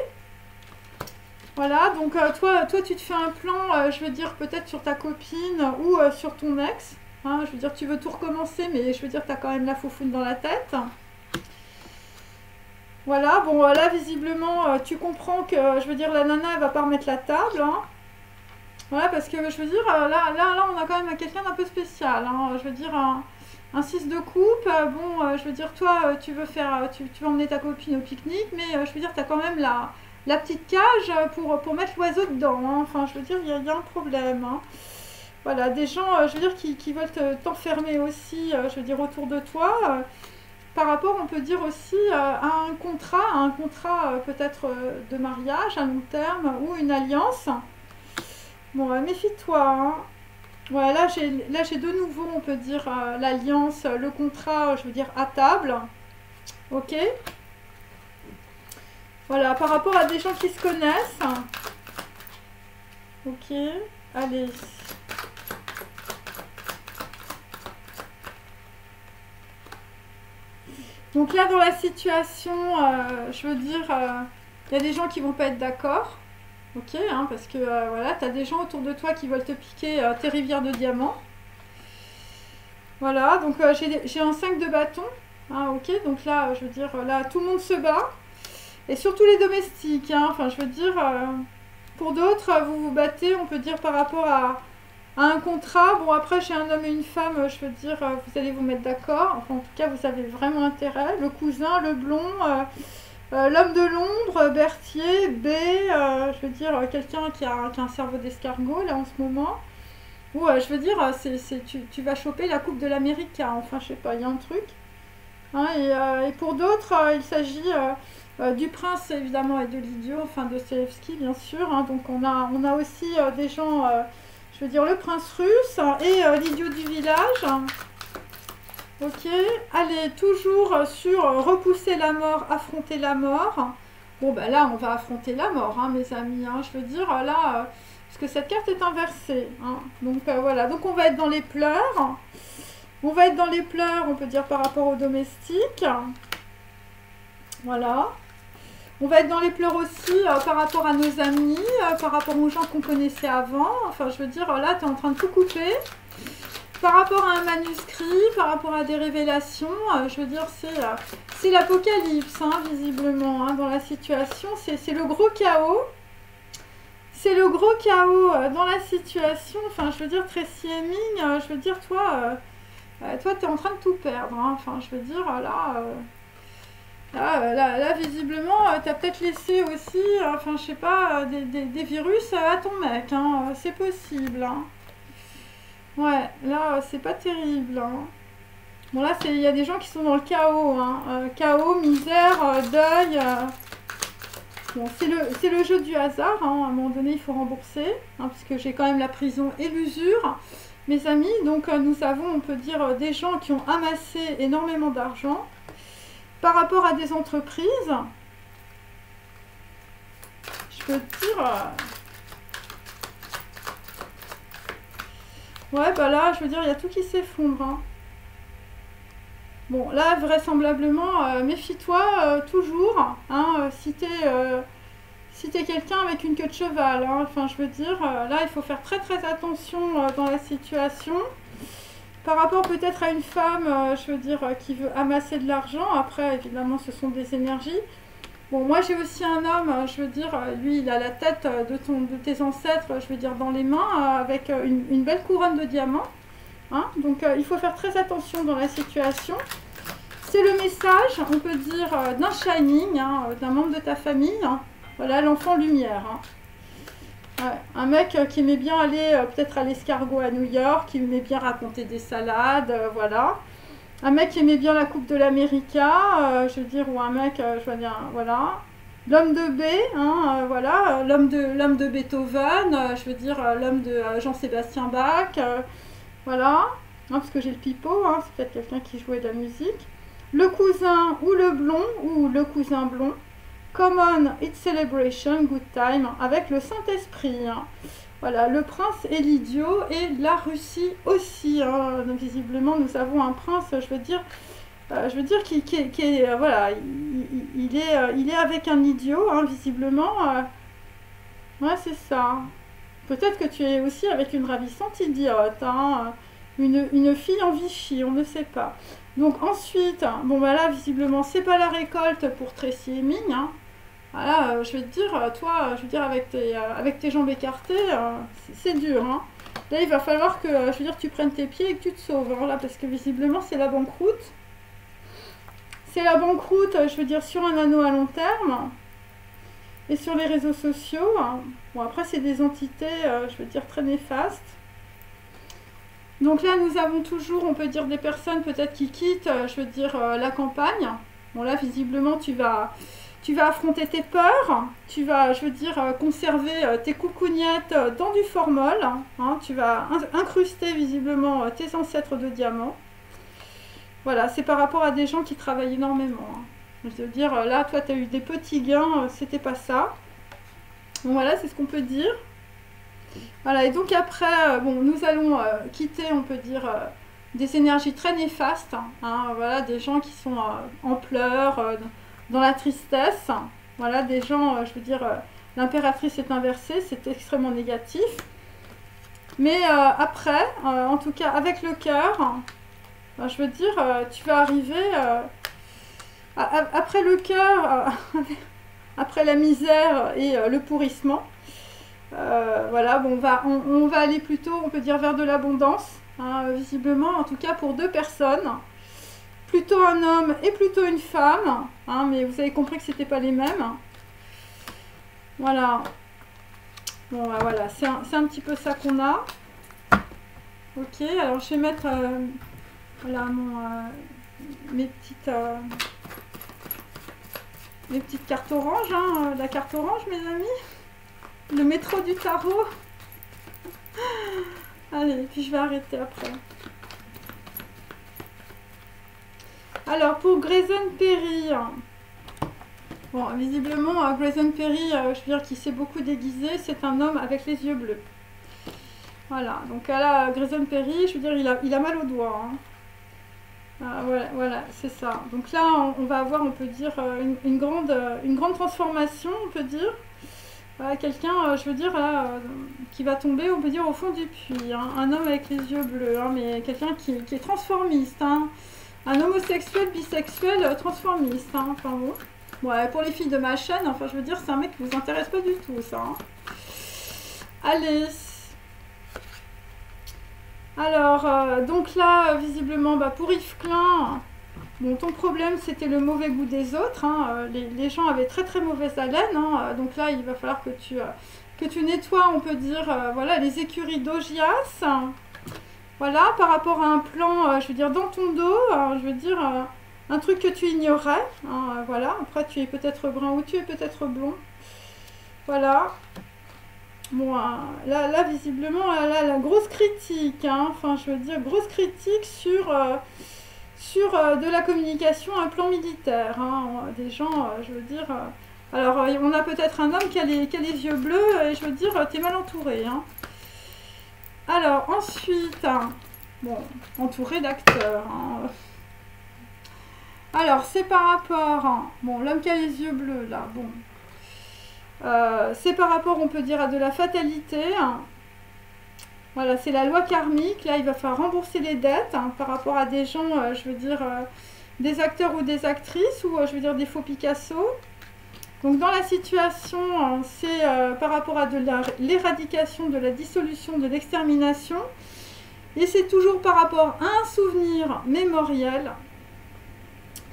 Voilà, donc toi, tu te fais un plan, je veux dire, peut-être sur ta copine ou sur ton ex. Hein, je veux dire, tu veux tout recommencer, mais je veux dire, tu as quand même la foufoune dans la tête. Voilà, bon, là, visiblement, tu comprends que, je veux dire, la nana, elle va pas remettre la table. Hein. Voilà, parce que, je veux dire, là, on a quand même quelqu'un d'un peu spécial. Hein, je veux dire, un 6 de coupe, je veux dire, toi, tu veux emmener ta copine au pique-nique, mais je veux dire, tu as quand même la petite cage pour mettre l'oiseau dedans. Hein. Enfin, je veux dire, il y a un problème. Hein. Voilà, des gens, je veux dire, qui veulent t'enfermer aussi, je veux dire, autour de toi. Par rapport, on peut dire aussi, à un contrat peut-être de mariage à long terme ou une alliance. Bon, méfie-toi. Hein. Voilà, là j'ai de nouveau, on peut dire, l'alliance, le contrat, je veux dire, à table. Ok. Voilà, par rapport à des gens qui se connaissent. Ok, allez. Donc là, dans la situation, je veux dire, il y a des gens qui vont pas être d'accord. Ok, hein, parce que voilà, tu as des gens autour de toi qui veulent te piquer tes rivières de diamants. Voilà, donc j'ai un 5 de bâton. Ah, ok, donc là, je veux dire, là, tout le monde se bat. Et surtout les domestiques, hein. Enfin, je veux dire, pour d'autres, vous vous battez, on peut dire, par rapport à un contrat. Bon, après, chez un homme et une femme, je veux dire, vous allez vous mettre d'accord. Enfin, en tout cas, vous avez vraiment intérêt. Le cousin, le blond, l'homme de Londres, Berthier, B, je veux dire, quelqu'un qui a un cerveau d'escargot, là, en ce moment. Ou, je veux dire, tu vas choper la Coupe de l'Amérique, hein. Enfin, je sais pas, il y a un truc. Hein, et pour d'autres, il s'agit du prince, évidemment, et de l'idiot, enfin, de Dostoïevski, bien sûr. Hein. Donc, on a aussi des gens... je veux dire le prince russe et l'idiot du village. Ok, allez, toujours sur repousser la mort, affronter la mort. Bon, bah là, on va affronter la mort, hein, mes amis. Hein, je veux dire, là, parce que cette carte est inversée. Hein. Donc, voilà, donc on va être dans les pleurs. On va être dans les pleurs, on peut dire, par rapport aux domestiques. Voilà. On va être dans les pleurs aussi par rapport à nos amis, par rapport aux gens qu'on connaissait avant. Enfin, je veux dire, là, tu es en train de tout couper. Par rapport à un manuscrit, par rapport à des révélations, je veux dire, c'est l'apocalypse, hein, visiblement, hein, dans la situation. C'est le gros chaos. C'est le gros chaos dans la situation. Enfin, je veux dire, Tracy Heming, je veux dire, toi, tu es en train de tout perdre. Hein. Enfin, je veux dire, là... Là, visiblement, tu as peut-être laissé aussi, enfin, je sais pas, des virus à ton mec, hein, c'est possible. Hein. Ouais, là, c'est pas terrible. Hein. Bon, là, il y a des gens qui sont dans le chaos. Hein. Chaos, misère, deuil. Bon, c'est le jeu du hasard. Hein. À un moment donné, il faut rembourser, hein, parce que j'ai quand même la prison et l'usure. Mes amis, donc nous avons, on peut dire, des gens qui ont amassé énormément d'argent. Par rapport à des entreprises, je peux te dire... Ouais, bah là, je veux dire, il y a tout qui s'effondre. Hein. Bon, là, vraisemblablement, méfie-toi toujours. Hein, si t'es quelqu'un avec une queue de cheval. Hein, enfin, je veux dire, là, il faut faire très très attention dans la situation. Par rapport peut-être à une femme, je veux dire, qui veut amasser de l'argent. Après, évidemment, ce sont des énergies. Bon, moi, j'ai aussi un homme, je veux dire, lui, il a la tête de tes ancêtres, je veux dire, dans les mains, avec une belle couronne de diamants. Hein. Donc, il faut faire très attention dans la situation. C'est le message, on peut dire, d'un shining, hein, d'un membre de ta famille. Hein. Voilà, l'enfant lumière. Hein. Ouais, un mec qui aimait bien aller peut-être à l'escargot à New York, qui aimait bien raconter des salades, voilà. Un mec qui aimait bien la Coupe de l'América, je veux dire, ou un mec, je veux dire, voilà. L'homme de B, hein, voilà, l'homme de Beethoven, je veux dire, l'homme de Jean-Sébastien Bach, voilà. Hein, parce que j'ai le pipeau, hein, c'est peut-être quelqu'un qui jouait de la musique. Le cousin ou le blond, ou le cousin blond. Common, It's Celebration, Good Time, avec le Saint-Esprit. Hein. Voilà, le prince et l'idiot, et la Russie aussi. Hein. Donc, visiblement, nous avons un prince, je veux dire, qui est, voilà, il est avec un idiot, hein, visiblement. Ouais, c'est ça. Peut-être que tu es aussi avec une ravissante idiote, hein, une fille en Vichy, on ne sait pas. Donc ensuite, bon bah là visiblement c'est pas la récolte pour Tracy Heming. Hein. Voilà, je vais te dire, toi, je veux dire avec tes jambes écartées, c'est dur. Hein. Là il va falloir que, je veux dire, tu prennes tes pieds et que tu te sauves. Hein, là, parce que visiblement c'est la banqueroute. C'est la banqueroute, je veux dire, sur un anneau à long terme. Et sur les réseaux sociaux. Hein. Bon après c'est des entités, je veux dire, très néfastes. Donc là, nous avons toujours, on peut dire, des personnes peut-être qui quittent, je veux dire, la campagne. Bon là, visiblement, tu vas affronter tes peurs. Tu vas, je veux dire, conserver tes coucougnettes dans du formol. Hein, tu vas incruster, visiblement, tes ancêtres de diamants. Voilà, c'est par rapport à des gens qui travaillent énormément. Hein. Je veux dire, là, toi, tu as eu des petits gains, c'était pas ça. Donc voilà, c'est ce qu'on peut dire. Voilà, et donc après, bon, nous allons quitter, on peut dire, des énergies très néfastes. Hein, voilà, des gens qui sont en pleurs, dans la tristesse. Voilà, des gens, je veux dire, l'impératrice est inversée, c'est extrêmement négatif. Mais après, en tout cas, avec le cœur, je veux dire, tu vas arriver après le cœur, après la misère et le pourrissement, voilà, bon, on va aller plutôt, on peut dire, vers de l'abondance, hein, visiblement, en tout cas pour deux personnes. Plutôt un homme et plutôt une femme, hein, mais vous avez compris que c'était pas les mêmes. Voilà. Bon, bah, voilà, c'est un petit peu ça qu'on a. Ok, alors je vais mettre voilà, mes petites cartes oranges, hein, la carte orange, mes amis. Le métro du tarot. Allez, puis je vais arrêter après. Alors, pour Grayson Perry, bon, visiblement, Grayson Perry, je veux dire qu'il s'est beaucoup déguisé, c'est un homme avec les yeux bleus. Voilà, donc là, Grayson Perry, je veux dire, il a mal au doigt. Hein. Voilà, c'est ça. Donc là, on va avoir, on peut dire, une grande transformation, on peut dire. Voilà, quelqu'un, je veux dire, là, qui va tomber, on peut dire, au fond du puits. Hein. Un homme avec les yeux bleus, hein, mais quelqu'un qui est transformiste. Hein. Un homosexuel, bisexuel, transformiste. Hein. Enfin bon. Ouais, pour les filles de ma chaîne, enfin, je veux dire, c'est un mec qui vous intéresse pas du tout, ça. Hein. Allez. Alors, donc là, visiblement, bah, pour Yves Klein, bon, ton problème, c'était le mauvais goût des autres. Hein. Les gens avaient très très mauvaise haleine. Hein. Donc là, il va falloir que tu nettoies, on peut dire, voilà, les écuries d'Augias. Voilà, par rapport à un plan, je veux dire, dans ton dos, je veux dire, un truc que tu ignorais. Hein, voilà, après, tu es peut-être brun ou tu es peut-être blond. Voilà. Bon, là, visiblement, là, la grosse critique, hein, enfin, je veux dire, grosse critique sur de la communication à un plan militaire. Hein, des gens, je veux dire... alors, on a peut-être un homme qui a les yeux bleus, et je veux dire, t'es mal entouré. Hein. Alors, ensuite, bon, entouré d'acteurs. Hein. Alors, c'est par rapport... bon, l'homme qui a les yeux bleus, là, bon... c'est par rapport, on peut dire, à de la fatalité. Hein. Voilà, c'est la loi karmique. Là, il va falloir rembourser les dettes hein, par rapport à des gens, je veux dire, des acteurs ou des actrices, ou je veux dire des faux Picasso. Donc, dans la situation, c'est par rapport à de l'éradication, de la dissolution, de l'extermination. Et c'est toujours par rapport à un souvenir mémoriel.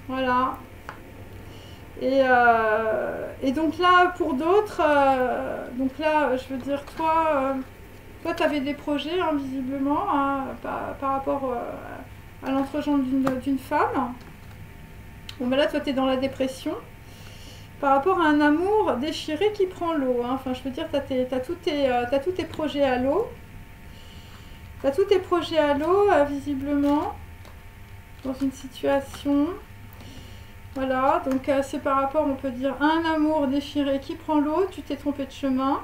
Voilà. Et donc là, pour d'autres, donc là, je veux dire, toi, tu avais des projets, hein, visiblement, hein, par rapport à l'entregent d'une femme. Bon, ben là, toi, tu es dans la dépression. Par rapport à un amour déchiré qui prend l'eau. Hein. Enfin, je veux dire, tu as tous tes projets à l'eau. Tu as tous tes projets à l'eau, visiblement, dans une situation... Voilà, donc c'est par rapport, on peut dire, à un amour déchiré qui prend l'eau, tu t'es trompé de chemin.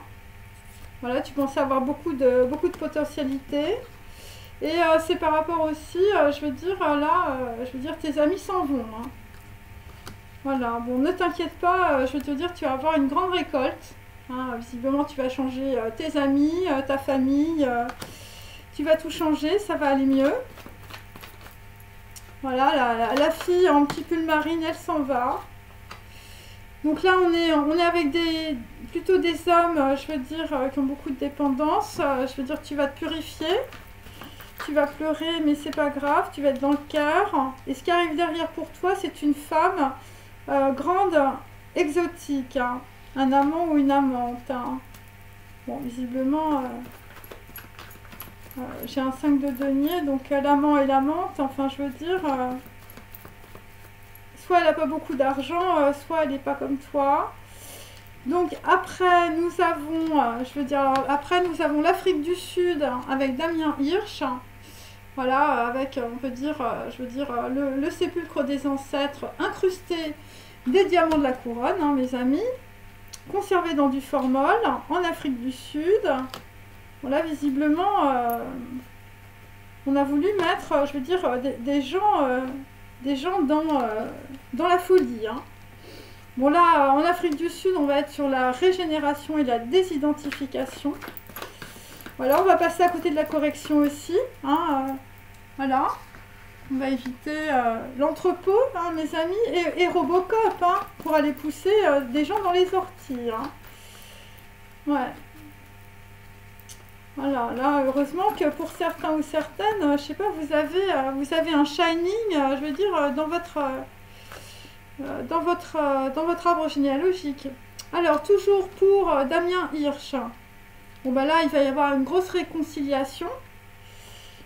Voilà, tu pensais avoir beaucoup de potentialité. Et c'est par rapport aussi, je veux dire, là, je veux dire, tes amis s'en vont. Hein. Voilà, bon, ne t'inquiète pas, je veux te dire, tu vas avoir une grande récolte. Hein, visiblement, tu vas changer tes amis, ta famille, tu vas tout changer, ça va aller mieux. Voilà, la fille en petit pull marine, elle s'en va. Donc là, on est avec plutôt des hommes, je veux dire, qui ont beaucoup de dépendance. Je veux dire, tu vas te purifier. Tu vas pleurer, mais c'est pas grave. Tu vas être dans le cœur. Et ce qui arrive derrière pour toi, c'est une femme grande, exotique. Hein. Un amant ou une amante. Hein. Bon, visiblement... j'ai un 5 de denier, donc l'amant et l'amante, enfin je veux dire, soit elle n'a pas beaucoup d'argent, soit elle n'est pas comme toi. Donc après nous avons, je veux dire, après nous avons l'Afrique du Sud avec Damien Hirsch. Voilà, avec, on peut dire, je veux dire, le sépulcre des ancêtres incrusté des diamants de la couronne, hein, mes amis, conservé dans du formol en Afrique du Sud. Bon, là, visiblement, on a voulu mettre, je veux dire, des gens dans la folie. Hein. Bon, là, en Afrique du Sud, on va être sur la régénération et la désidentification. Voilà, on va passer à côté de la correction aussi. Hein, voilà. On va éviter l'entrepôt, hein, mes amis, et Robocop, hein, pour aller pousser des gens dans les orties. Hein. Ouais. Voilà, là, heureusement que pour certains ou certaines, je sais pas, vous avez un shining, je veux dire, dans votre arbre généalogique. Alors, toujours pour Damien Hirsch. Bon, bah là, il va y avoir une grosse réconciliation.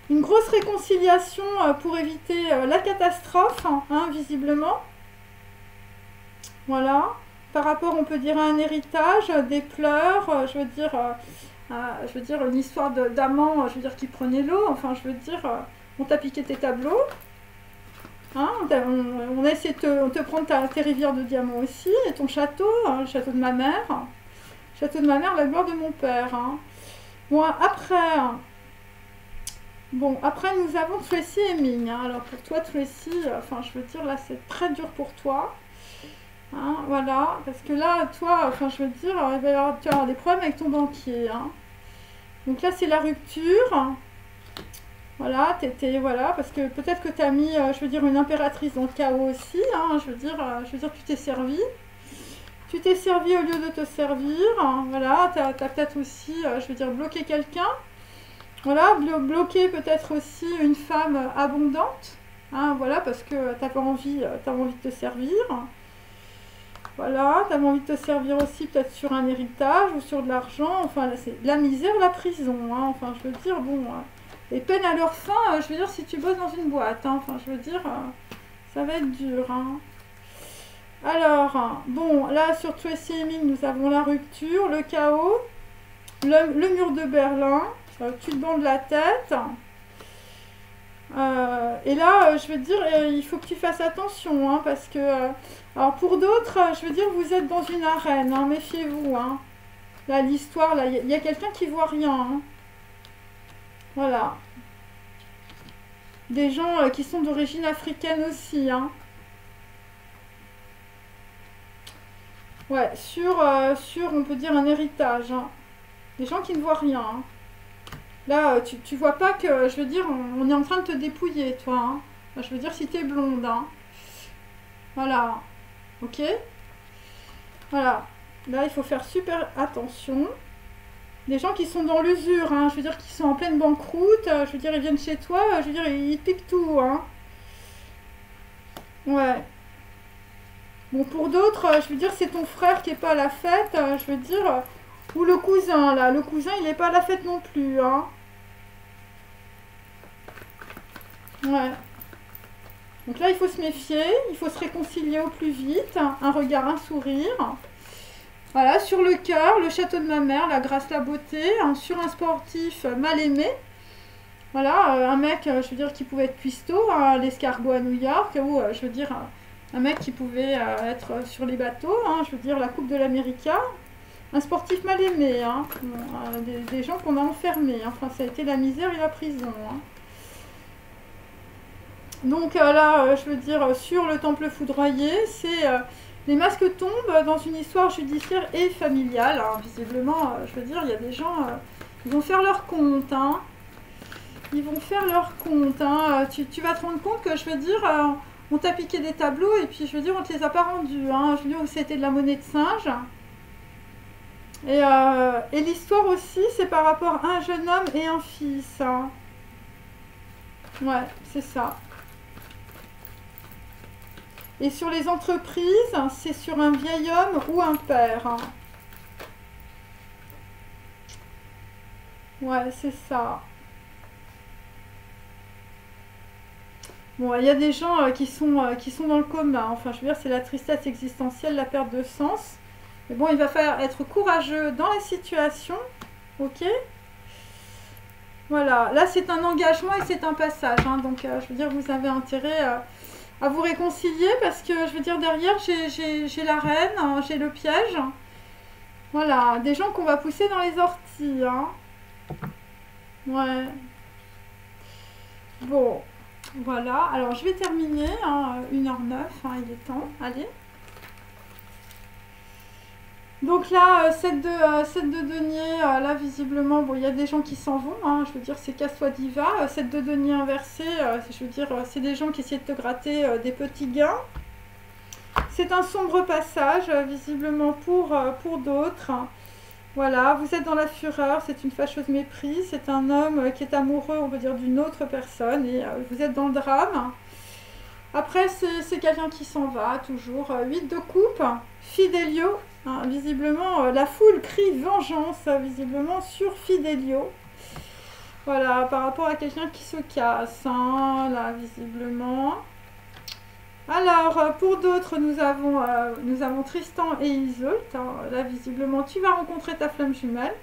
Une grosse réconciliation pour éviter la catastrophe, hein, visiblement. Voilà. Par rapport, on peut dire, à un héritage, des pleurs, je veux dire, une histoire d'amant, je veux dire, qui prenait l'eau. Enfin, je veux dire, on t'a piqué tes tableaux. Hein, on a essayé de te prendre tes rivières de diamants aussi, et ton château, hein, le château de ma mère. Château de ma mère, la gloire de mon père. Hein. Bon, après, nous avons Tracy et Ming. Hein. Alors, pour toi, Tracy, enfin, je veux dire, là, c'est très dur pour toi. Hein, voilà, parce que là, toi, enfin, je veux dire, tu vas avoir des problèmes avec ton banquier. Hein. Donc là, c'est la rupture. Voilà, voilà, parce que peut-être que tu as mis, je veux dire, une impératrice dans le chaos aussi. Hein. Je veux dire, tu t'es servi. Tu t'es servi au lieu de te servir. Hein. Voilà, tu as peut-être aussi, je veux dire, bloqué quelqu'un. Voilà, bloquer peut-être aussi une femme abondante, hein, voilà, parce que t'avais envie de te servir. Voilà, t'avais envie de te servir aussi peut-être sur un héritage ou sur de l'argent. Enfin, c'est la misère, la prison. Hein, enfin, je veux dire, bon, les peines à leur fin, je veux dire, si tu bosses dans une boîte, hein, enfin, je veux dire, ça va être dur. Hein. Alors, bon, là, sur Tracy et Ming, nous avons la rupture, le chaos, le mur de Berlin. Tu te bandes la tête. Et là, je veux dire, il faut que tu fasses attention, hein, parce que... alors, pour d'autres, je veux dire, vous êtes dans une arène, hein, méfiez-vous. Hein. Là, l'histoire, là, il y a quelqu'un qui voit rien. Hein. Voilà. Des gens qui sont d'origine africaine aussi. Hein. Ouais, sur, on peut dire, un héritage. Hein. Des gens qui ne voient rien. Hein. Là, tu vois pas que, je veux dire, on est en train de te dépouiller, toi. Hein. Enfin, je veux dire, si t'es blonde. Hein. Voilà. Ok. Voilà. Là, il faut faire super attention. Des gens qui sont dans l'usure, hein. Je veux dire, qui sont en pleine banqueroute. Je veux dire, ils viennent chez toi. Je veux dire, ils piquent tout. Hein. Ouais. Bon, pour d'autres, je veux dire, c'est ton frère qui est pas à la fête. Je veux dire... ou le cousin, là. Le cousin, il n'est pas à la fête non plus. Hein. Ouais. Donc là, il faut se méfier, il faut se réconcilier au plus vite, un regard, un sourire. Voilà, sur le cœur, le château de ma mère, la grâce, la beauté, hein, sur un sportif mal aimé. Voilà, un mec, je veux dire, qui pouvait être cuistot, hein, l'escargot à New York, ou je veux dire, un mec qui pouvait être sur les bateaux, hein, je veux dire, la Coupe de l'Amérique. Un sportif mal aimé, hein, des gens qu'on a enfermés. Enfin, ça a été la misère et la prison. Hein. Donc là, je veux dire, sur le temple foudroyé, c'est les masques tombent dans une histoire judiciaire et familiale. Hein. Visiblement, je veux dire, il y a des gens, ils vont faire leur compte. Hein. Ils vont faire leur compte. Hein. Tu vas te rendre compte que, je veux dire, on t'a piqué des tableaux et puis, je veux dire, on te les a pas rendus. Hein. Je veux dire, c'était de la monnaie de singe. Et l'histoire aussi, c'est par rapport à un jeune homme et un fils. Hein. Ouais, c'est ça. Et sur les entreprises, c'est sur un vieil homme ou un père. Hein. Ouais, c'est ça. Bon, il y a des gens qui sont dans le coma. Enfin, je veux dire, c'est la tristesse existentielle, la perte de sens. Mais bon, il va falloir être courageux dans la situation. Ok? Voilà. Là, c'est un engagement et c'est un passage. Hein. Donc, je veux dire, vous avez intérêt à vous réconcilier parce que, je veux dire, derrière, j'ai la reine, hein, j'ai le piège. Voilà. Des gens qu'on va pousser dans les orties. Hein. Ouais. Bon. Voilà. Alors, je vais terminer. Hein, 1h09. Hein, il est temps. Allez. Donc là, 7 de denier, là visiblement, bon, il y a des gens qui s'en vont, hein, je veux dire, c'est casse-toi diva. 7 de denier inversé, je veux dire, c'est des gens qui essaient de te gratter des petits gains. C'est un sombre passage, visiblement, pour d'autres. Voilà, vous êtes dans la fureur, c'est une fâcheuse méprise, c'est un homme qui est amoureux, on peut dire, d'une autre personne, et vous êtes dans le drame. Après, c'est quelqu'un qui s'en va, toujours. 8 de coupe, Fidelio. Hein, visiblement, la foule crie vengeance, visiblement, sur Fidelio. Voilà, par rapport à quelqu'un qui se casse, hein, là, visiblement. Alors, pour d'autres, nous avons Tristan et Iseult. Hein, là, visiblement, tu vas rencontrer ta flamme jumelle.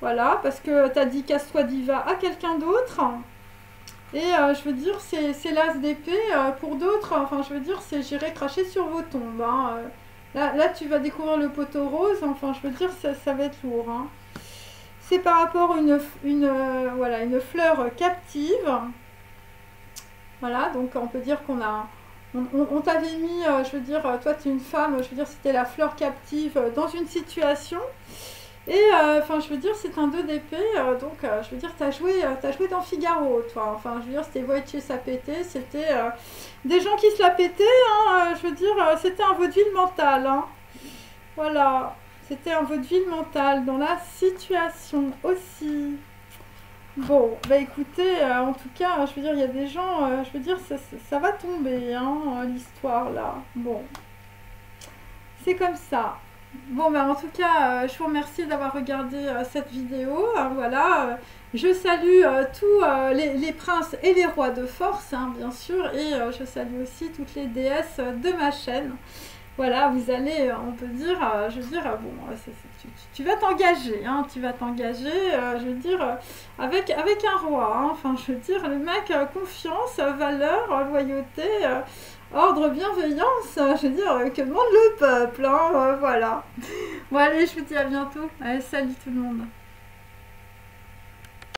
Voilà, parce que tu as dit casse-toi diva à quelqu'un d'autre. Et je veux dire, c'est l'as d'épée. Pour d'autres, enfin, je veux dire, c'est j'irai cracher sur vos tombes. Hein. Là, tu vas découvrir le poteau rose. Enfin, je veux dire, ça va être lourd. Hein. C'est par rapport à voilà, une fleur captive. Voilà, donc on peut dire qu'on a... On t'avait mis, je veux dire, toi tu es une femme, je veux dire, c'était la fleur captive dans une situation. Et enfin, je veux dire, c'est un 2 d'épée, donc je veux dire, t'as joué dans Figaro, toi. Enfin, je veux dire, c'était Wojciech Sapété, c'était des gens qui se la pétaient, hein, je veux dire, c'était un vaudeville mental. Hein. Voilà, c'était un vaudeville mental dans la situation aussi. Bon, bah écoutez, en tout cas, je veux dire, il y a des gens, je veux dire, ça va tomber, hein, l'histoire là. Bon, c'est comme ça. Bon, bah en tout cas, je vous remercie d'avoir regardé cette vidéo. Voilà, je salue tous les princes et les rois de force, hein, bien sûr, et je salue aussi toutes les déesses de ma chaîne. Voilà, vous allez, on peut dire, je veux dire, bon, tu vas t'engager, hein, tu vas t'engager, je veux dire, avec un roi, hein, enfin, je veux dire, le mec, confiance, valeur, loyauté, ordre, bienveillance, je veux dire, que demande le peuple, hein, voilà. Bon, allez, je vous dis à bientôt, allez, salut tout le monde.